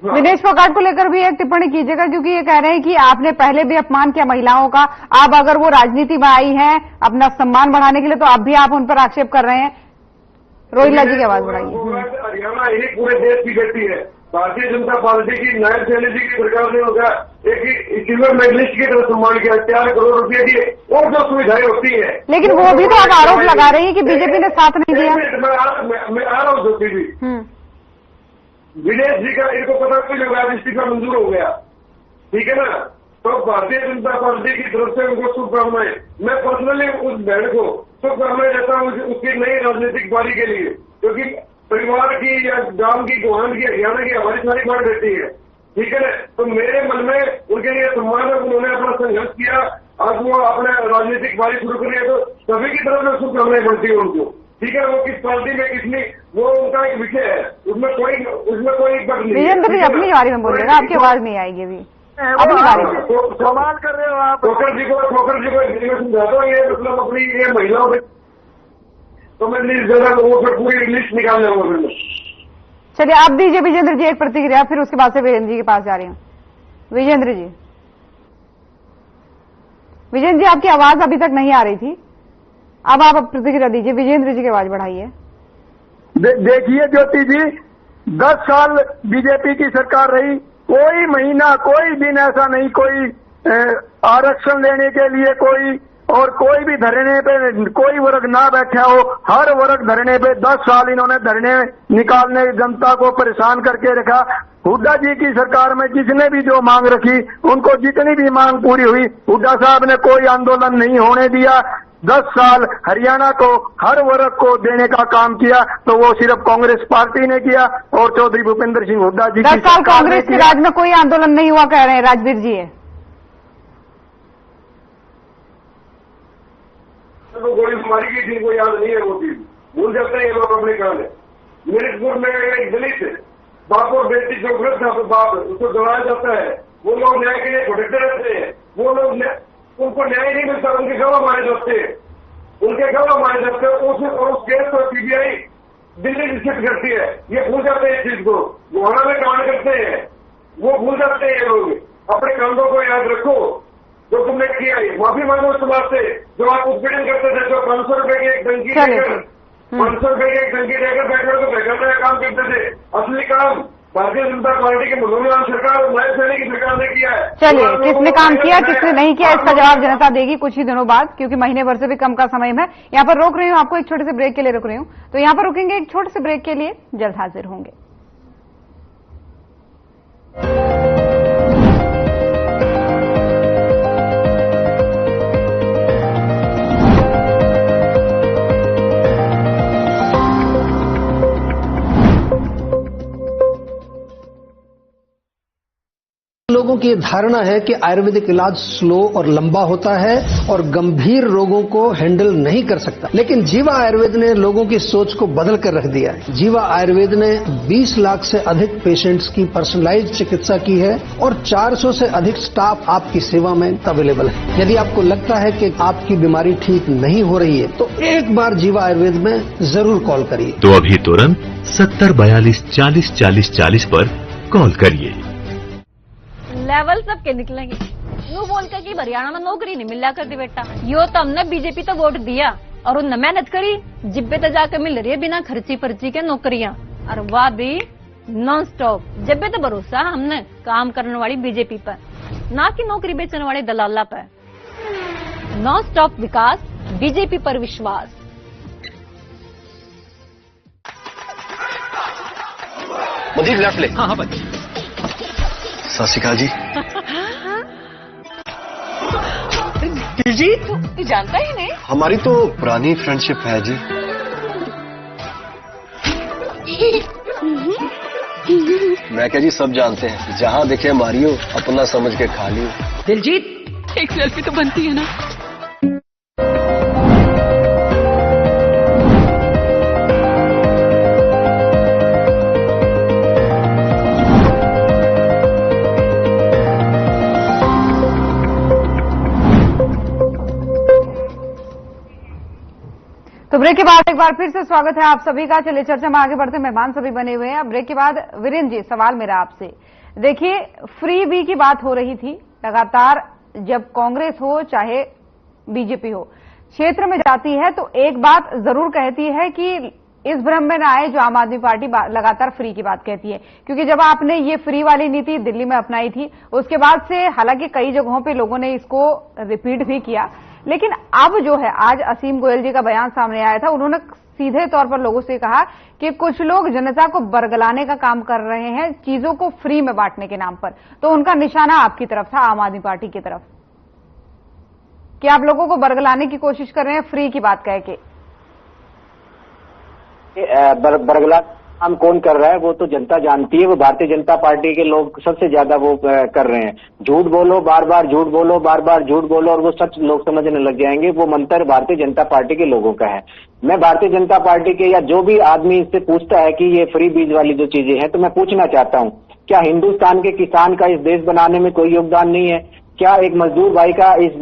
S1: विनेश फोगाट को लेकर भी एक टिप्पणी कीजिएगा, क्योंकि ये कह रहे हैं कि आपने पहले भी अपमान किया महिलाओं का, अब अगर वो राजनीति में आई हैं अपना सम्मान बढ़ाने के लिए, तो अब भी आप उन पर आक्षेप कर रहे हैं। रोहिला जी की आवाज बढ़ाइए।
S8: हरियाणा यही पूरे देश की बेटी है। भारतीय जनता पार्टी की नायब सैनी जी की सरकार ने होगा एक सिल्वर मेडलिस्ट की तरह सम्मान किया, 4 करोड़ रुपए दिए, और जो सुविधाएं होती है।
S1: लेकिन वो भी तो आप आरोप लगा रही है कि बीजेपी ने साथ नहीं दिया।
S8: मैं आ रहा हूँ ज्योति जी। विनेश जी का इनको पता नहीं लगा, इस्तीफा मंजूर हो गया, ठीक है ना। तो भारतीय जनता पार्टी की तरफ से उनको शुभकामनाएं। मैं पर्सनली उस बहन को शुभकामनाएं देता हूँ उसकी नई राजनीतिक पारी के लिए, क्योंकि परिवार की या गांव की, गोहान की, हरियाणा की हमारी सारी बात रहती है, ठीक है ना। तो मेरे मन में उनके लिए सम्मान है, उन्होंने अपना संघर्ष किया, आज वो अपने राजनीतिक पारी शुरू करी है, तो सभी की तरफ से शुभकामनाएं बढ़ती है उनको, ठीक है। वो किस पार्टी में किसने, वो उनका एक विषय है, उसमें कोई बात नहीं।
S1: विजेंद्र जी अपनी बारे में बोलिएगा, आपकी आवाज नहीं आएगी अभी अपनी बारे में।
S8: सवाल कर रहे हो आप। ठोकर जी को समझाता हूँ, ये मतलब अपनी ये महिलाओं से, तो मैं जरा वो फिर पूरी लिस्ट निकाल लूंगा।
S1: चलिए आप दीजिए विजेंद्र जी एक प्रतिक्रिया, फिर उसके बाद से वीरेंद्र जी के पास जा रही हूँ। विजेंद्र जी आपकी आवाज अभी तक नहीं आ रही थी, अब आप प्रतिक्रिया दीजिए। विजेंद्र जी की आवाज बढ़ाइए।
S7: देखिए ज्योति जी, 10 साल बीजेपी की सरकार रही, कोई महीना कोई दिन ऐसा नहीं, कोई आरक्षण लेने के लिए कोई भी धरने पे कोई वर्ग ना बैठा हो। हर वर्ग धरने पे 10 साल इन्होंने धरने निकालने जनता को परेशान करके रखा। हुड्डा जी की सरकार में जिसने भी जो मांग रखी, उनको जितनी भी मांग पूरी हुई, हुड्डा साहब ने कोई आंदोलन नहीं होने दिया। 10 साल हरियाणा को हर वर्ग को देने का काम किया, तो वो सिर्फ कांग्रेस पार्टी ने किया और चौधरी भूपेंद्र सिंह हुड्डा जी
S1: 10 साल कांग्रेस के राज में कोई आंदोलन नहीं हुआ कह रहे हैं राजवीर जी।
S8: तो गोली मारी गई थी, को याद नहीं है वो चीज, भूल जाते हैं ये लोग अपने काम है। मिर्चपुर में एक दलित बाप और बेटी जो वृद्ध था, तो बाप उसको दबाया जाता है, वो लोग न्याय के लिए भटकते रहते हैं, वो लोग उनको न्याय नहीं मिलता, उनके गवाह मारे जाते हैं, और उस केस को सीबीआई दिल्ली निश्चित करती है। ये भूल जाते हैं इस चीज को, गोहाना में कांड करते हैं, वो भूल जाते हैं ये लोग। अपने कांडों को याद रखो जो तुमने किया है, माफी मांगो उस बात से जो आप उत्पीड़न करते थे, जो 500 रुपए की एक टंकी देकर 500 रुपए की एक टंकी देकर बैठकर को बेकार काम करते थे। असली काम भारतीय जनता पार्टी के मनोरंजन सरकार और नायब सैनी की सरकार ने किया है।
S1: चलिए किसने काम किया किसने नहीं किया, इसका जवाब जनता देगी कुछ ही दिनों बाद, क्योंकि महीने भर से भी कम का समय है। यहाँ पर रोक रही हूँ, आपको एक छोटे से ब्रेक के लिए रोक रही हूँ, तो यहाँ पर रुकेंगे एक छोटे से ब्रेक के लिए, जल्द हाजिर होंगे।
S13: लोगों की धारणा है कि आयुर्वेदिक इलाज स्लो और लंबा होता है और गंभीर रोगों को हैंडल नहीं कर सकता, लेकिन जीवा आयुर्वेद ने लोगों की सोच को बदल कर रख दिया है। जीवा आयुर्वेद ने 20 लाख से अधिक पेशेंट्स की पर्सनलाइज्ड चिकित्सा की है और 400 से अधिक स्टाफ आपकी सेवा में अवेलेबल है। यदि आपको लगता है कि आपकी बीमारी ठीक नहीं हो रही है, तो एक बार जीवा आयुर्वेद में जरूर कॉल करिए।
S14: तो अभी तुरंत 70 42 40 40 40 पर कॉल करिए।
S6: लेवल सबके निकलेंगे, यूं बोल के कि हरियाणा में नौकरी नहीं मिला करती बेटा, यो तो हमने बीजेपी तो वोट दिया और उन मेहनत करी, जिब्बे तो जाकर मिल रही है बिना खर्ची पर्ची के नौकरियां, और वह भी नॉन स्टॉप। जब भी तो भरोसा हमने काम करने वाली बीजेपी पर, ना कि नौकरी बेचने वाले दलाला पर। नॉन स्टॉप विकास, बीजेपी पर विश्वास।
S11: मुझे लेफ्ट ले।
S10: हाँ बच्चे।
S11: सत श्री अकाल जी।
S12: जी तू जानता ही नहीं?
S11: हमारी तो पुरानी फ्रेंडशिप है जी। मैं क्या जी, सब जानते हैं, जहाँ देखे मारियो, अपना समझ के खा लियो।
S12: दिलजीत, एक सेल्फी तो बनती है ना?
S1: तो ब्रेक के बाद एक बार फिर से स्वागत है आप सभी का। चलिए चर्चा में आगे बढ़ते, मेहमान सभी बने हुए हैं। ब्रेक के बाद वीरेंद्र जी, सवाल मेरा आपसे, देखिए फ्री बी की बात हो रही थी लगातार, जब कांग्रेस हो चाहे बीजेपी हो, क्षेत्र में जाती है तो एक बात जरूर कहती है कि इस भ्रम में ना आए जो आम आदमी पार्टी लगातार फ्री की बात कहती है, क्योंकि जब आपने ये फ्री वाली नीति दिल्ली में अपनाई थी उसके बाद से हालांकि कई जगहों पे लोगों ने इसको रिपीट भी किया, लेकिन अब जो है आज असीम गोयल जी का बयान सामने आया था, उन्होंने सीधे तौर पर लोगों से कहा कि कुछ लोग जनता को बरगलाने का काम कर रहे हैं चीजों को फ्री में बांटने के नाम पर। तो उनका निशाना आपकी तरफ था, आम आदमी पार्टी की तरफ, कि आप लोगों को बरगलाने की कोशिश कर रहे हैं फ्री की बात कह के।
S9: बरगला काम कौन कर रहा है वो तो जनता जानती है, वो भारतीय जनता पार्टी के लोग सबसे ज्यादा वो कर रहे हैं। झूठ बोलो बार बार, झूठ बोलो बार बार, झूठ बोलो और वो सच लोग समझने लग जाएंगे, वो मंत्र भारतीय जनता पार्टी के लोगों का है। मैं भारतीय जनता पार्टी के या जो भी आदमी इससे पूछता है कि ये फ्री बीज वाली जो चीजें हैं, तो मैं पूछना चाहता हूँ, क्या हिंदुस्तान के किसान का इस देश बनाने में कोई योगदान नहीं है? क्या एक मजदूर भाई का इस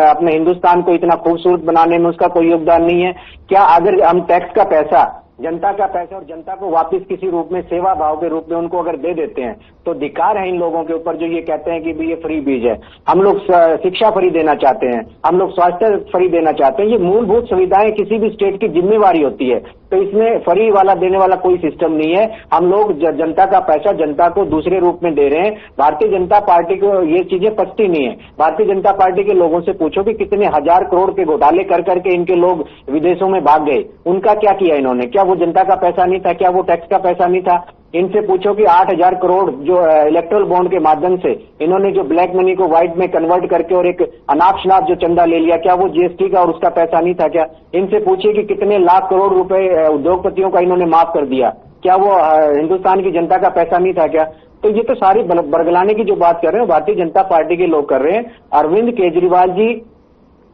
S9: अपने हिंदुस्तान को इतना खूबसूरत बनाने में उसका कोई योगदान नहीं है? क्या अगर हम टैक्स का पैसा, जनता का पैसा और जनता को वापस किसी रूप में सेवा भाव के रूप में उनको अगर दे देते हैं तो धिक्कार है इन लोगों के ऊपर जो ये कहते हैं कि भी ये फ्री बीज है। हम लोग शिक्षा फ्री देना चाहते हैं, हम लोग स्वास्थ्य फ्री देना चाहते हैं। ये मूलभूत सुविधाएं किसी भी स्टेट की जिम्मेवारी होती है, तो इसमें फ्री वाला देने वाला कोई सिस्टम नहीं है। हम लोग जनता का पैसा जनता को दूसरे रूप में दे रहे हैं। भारतीय जनता पार्टी को ये चीजें पचती नहीं है। भारतीय जनता पार्टी के लोगों से पूछो कि कितने हजार करोड़ के घोटाले कर करके इनके लोग विदेशों में भाग गए, उनका क्या किया इन्होंने? क्या वो जनता का पैसा नहीं था? क्या वो टैक्स का पैसा नहीं था? इनसे पूछो कि 8,000 करोड़ जो इलेक्ट्रल बॉन्ड के माध्यम से इन्होंने जो ब्लैक मनी को व्हाइट में कन्वर्ट करके और एक अनाप शनाप जो चंदा ले लिया, क्या वो जीएसटी का और उसका पैसा नहीं था? क्या इनसे पूछिए कि कितने लाख करोड़ रुपए उद्योगपतियों का इन्होंने माफ कर दिया, क्या वो हिंदुस्तान की जनता का पैसा नहीं था? क्या तो ये तो सारी बरगलाने की जो बात कर रहे हैं भारतीय जनता पार्टी के लोग कर रहे हैं। अरविंद केजरीवाल जी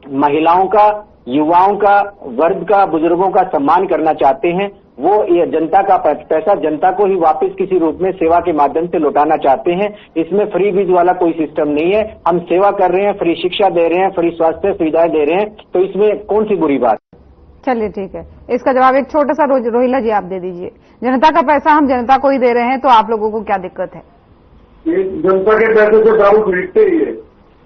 S9: महिलाओं का, युवाओं का, वर्ग का, बुजुर्गों का सम्मान करना चाहते हैं। वो ये जनता का पैसा जनता को ही वापस किसी रूप में सेवा के माध्यम से लौटाना चाहते हैं। इसमें फ्री बीज वाला कोई सिस्टम नहीं है। हम सेवा कर रहे हैं, फ्री शिक्षा दे रहे हैं, फ्री स्वास्थ्य सुविधाएं दे रहे हैं, तो इसमें कौन सी बुरी बात?
S1: चलिए ठीक है, इसका जवाब एक छोटा सा रोहिला जी आप दे दीजिए। जनता का पैसा हम जनता को ही दे रहे हैं, तो आप लोगों को क्या दिक्कत है?
S8: ये जनता के पैसे से दारू खरीदते ही है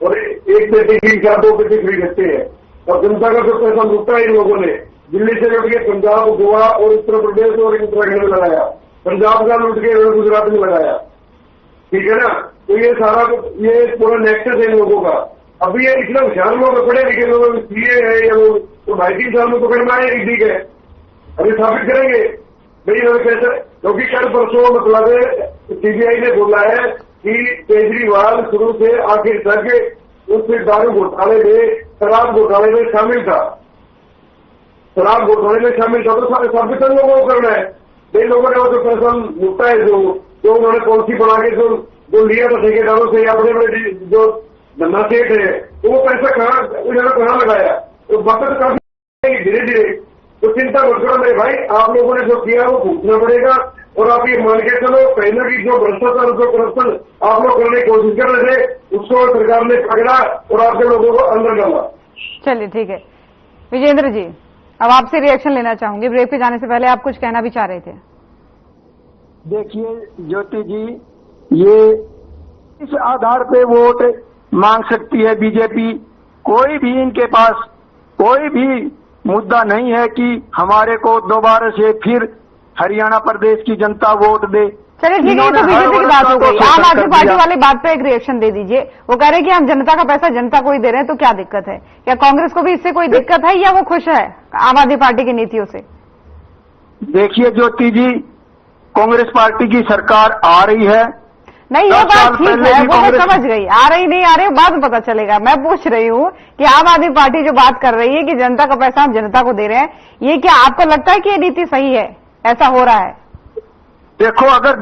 S8: और एक पेटी की 2 पेटी खरीद लेते हैं और जनता का जो पैसा लूटा है इन लोगों ने दिल्ली से लूट के पंजाब, गोवा और उत्तर प्रदेश और उत्तराखंड में लगाया, पंजाब का लूट के गुजरात में लगाया, ठीक है ना? तो ये सारा ये पूरा नेक्सस है इन लोगों का। अभी ये इतना होशियार लोग पढ़े लिखे लोग सीए है या लोग तो 2.5 साल में पकड़ में आए, ठीक है, अभी साबित करेंगे भाई इन्होंने कैसे, क्योंकि कल परसों मतलब सीबीआई ने बोला है कि केजरीवाल शुरू से आखिर तक उस दारू घोटाले में, शराब घोटाले में शामिल था, शराब घोटाले में शामिल था, तो साबित लोगों को करना है। इन लोगों ने वो जो पैसा लूटा है, जो उन्होंने पॉलिसी बना के जो लिया था ठेकेदारों से या बड़े बड़े जो धंधा सेठ है, तो वो पैसा उन्होंने कहाँ लगाया? तो बात तो काफी धीरे धीरे, तो चिंता मत करो मेरे भाई, आप लोगों ने जो किया वो भुगतना पड़ेगा। और आप ये मान के चलो पहले की जो भ्रष्टाचार, जो करप्शन आप लोग करने की कोशिश कर रहे थे, उसको सरकार ने पकड़ा और आपके लोगों को अंदर डाला।
S1: चलिए ठीक है, विजेंद्र जी अब आपसे रिएक्शन लेना चाहूंगी। ब्रेक पे जाने से पहले आप कुछ कहना भी चाह रहे थे।
S7: देखिए ज्योति जी, ये इस आधार पे वोट मांग सकती है बीजेपी। कोई भी इनके पास कोई भी मुद्दा नहीं है कि हमारे को दोबारा से फिर हरियाणा प्रदेश की जनता वोट दे।
S1: चलिए ठीक है, तो बीजेपी की बात हो गई। आम आदमी पार्टी वाली बात पे एक रिएक्शन दे दीजिए। वो कह रहे हैं कि हम जनता का पैसा जनता को ही दे रहे हैं, तो क्या दिक्कत है? क्या कांग्रेस को भी इससे कोई दिक्कत है या वो खुश है आम आदमी पार्टी की नीतियों से?
S7: देखिए ज्योति जी, कांग्रेस पार्टी की सरकार आ रही है।
S1: नहीं, ये बात ठीक है, वो मैं समझ गई। आ रही नहीं आ रही बाद में पता चलेगा। मैं पूछ रही हूँ कि आम आदमी पार्टी जो बात कर रही है कि जनता का पैसा हम जनता को दे रहे हैं, ये क्या आपको लगता है कि ये नीति सही है? ऐसा हो रहा है?
S7: देखो, अगर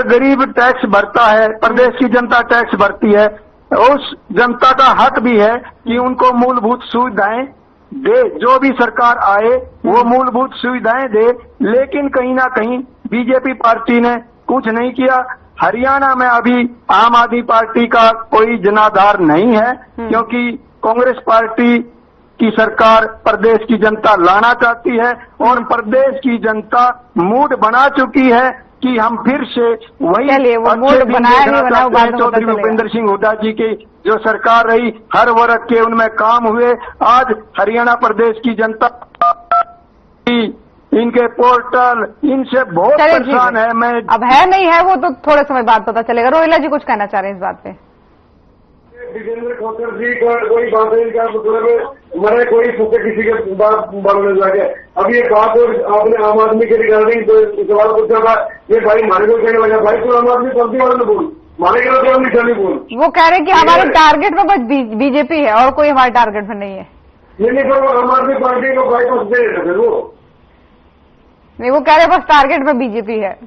S7: गरीब टैक्स भरता है, प्रदेश की जनता टैक्स भरती है, उस जनता का हक भी है कि उनको मूलभूत सुविधाएं दे। जो भी सरकार आए वो मूलभूत सुविधाएं दे, लेकिन कहीं ना कहीं बीजेपी पार्टी ने कुछ नहीं किया। हरियाणा में अभी आम आदमी पार्टी का कोई जनाधार नहीं है, क्योंकि कांग्रेस पार्टी की सरकार प्रदेश की जनता लाना चाहती है और प्रदेश की जनता मूड बना चुकी है कि हम फिर से वही
S1: मूड बनाया नहीं बना
S7: चौधरी भूपेंद्र सिंह हुड्डा जी की जो सरकार रही, हर वर्ग के उनमें काम हुए। आज हरियाणा प्रदेश की जनता इनके पोर्टल इनसे बहुत परेशान है। मैं
S1: अब है नहीं है वो तो थोड़े समय बाद पता चलेगा। रोहिला जी कुछ कहना चाह रहे हैं इस बात पे?
S8: विजेंद्र खोखर जी का कोई बात नहीं का मतलब मैंने कोई फूके किसी के बात बढ़ने लगे। अब ये बात आपने आम आदमी के रिगार्डिंग सवाल पूछा था, ये भाई मारे को कहने लगा भाई तो आम आदमी पार्टी वाले बोल मारे के तो हम निशानी बोल।
S1: वो कह रहे हैं कि हमारे टारगेट में बस बीजेपी है और कोई हमारे टारगेट में नहीं है।
S8: नहीं पर वो आम आदमी पार्टी को बाईपास दे रहे थे वो
S1: नहीं, वो कह रहे बस टारगेट में बीजेपी है।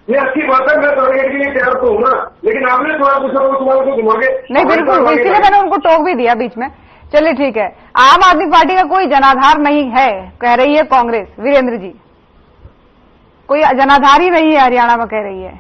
S8: ये अच्छी बात है, मैं टारगेट के लिए तैयार तो हूँ ना, लेकिन आपने सवाल पूछा वो सवाल को घुमा के
S1: नहीं, बिल्कुल इसीलिए मैंने उनको टोक भी दिया बीच में। चलिए ठीक है, आम आदमी पार्टी का कोई जनाधार नहीं है कह रही है कांग्रेस। वीरेंद्र जी, कोई जनाधार ही नहीं है हरियाणा में कह रही है।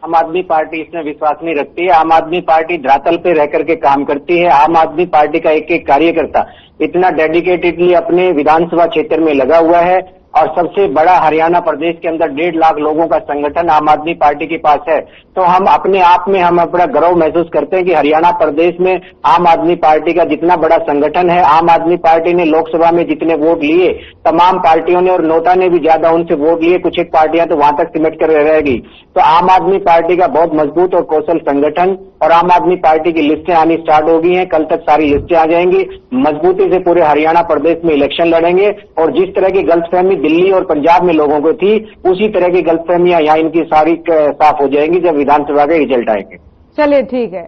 S9: आम आदमी पार्टी इसमें विश्वास नहीं रखती है। आम आदमी पार्टी धरातल पे रह करके काम करती है। आम आदमी पार्टी का एक एक कार्यकर्ता इतना डेडिकेटेडली अपने विधानसभा क्षेत्र में लगा हुआ है और सबसे बड़ा हरियाणा प्रदेश के अंदर 1.5 लाख लोगों का संगठन आम आदमी पार्टी के पास है। तो हम अपने आप में हम अपना गर्व महसूस करते हैं कि हरियाणा प्रदेश में आम आदमी पार्टी का जितना बड़ा संगठन है, आम आदमी पार्टी ने लोकसभा में जितने वोट लिए, तमाम पार्टियों ने और नोटा ने भी ज्यादा उनसे वोट लिए। कुछ एक पार्टियां तो वहां तक सिमट कर रहेगी। तो आम आदमी पार्टी का बहुत मजबूत और कौशल संगठन और आम आदमी पार्टी की लिस्टें आनी स्टार्ट हो गई हैं। कल तक सारी लिस्टें आ जाएंगी। मजबूती से पूरे हरियाणा प्रदेश में इलेक्शन लड़ेंगे और जिस तरह की गलतफहमी दिल्ली और पंजाब में लोगों को थी, उसी तरह की गलतफहमियां यहाँ इनकी सारी साफ हो जाएंगी जब विधानसभा के रिजल्ट आएंगे।
S1: चलिए ठीक है,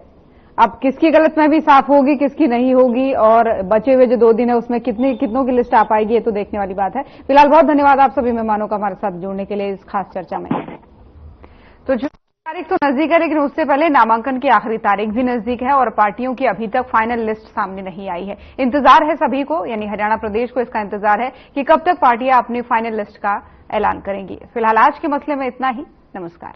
S1: अब किसकी गलतफहमी साफ होगी किसकी नहीं होगी और बचे हुए जो 2 दिन है उसमें कितनों की लिस्ट आ पाएगी, ये तो देखने वाली बात है। फिलहाल बहुत धन्यवाद आप सभी मेहमानों का हमारे साथ जुड़ने के लिए इस खास चर्चा में। तो जो तारीख तो नजदीक है, लेकिन उससे पहले नामांकन की आखिरी तारीख भी नजदीक है और पार्टियों की अभी तक फाइनल लिस्ट सामने नहीं आई है। इंतजार है सभी को, यानी हरियाणा प्रदेश को इसका इंतजार है कि कब तक पार्टियां अपनी फाइनल लिस्ट का ऐलान करेंगी। फिलहाल आज के मसले में इतना ही। नमस्कार।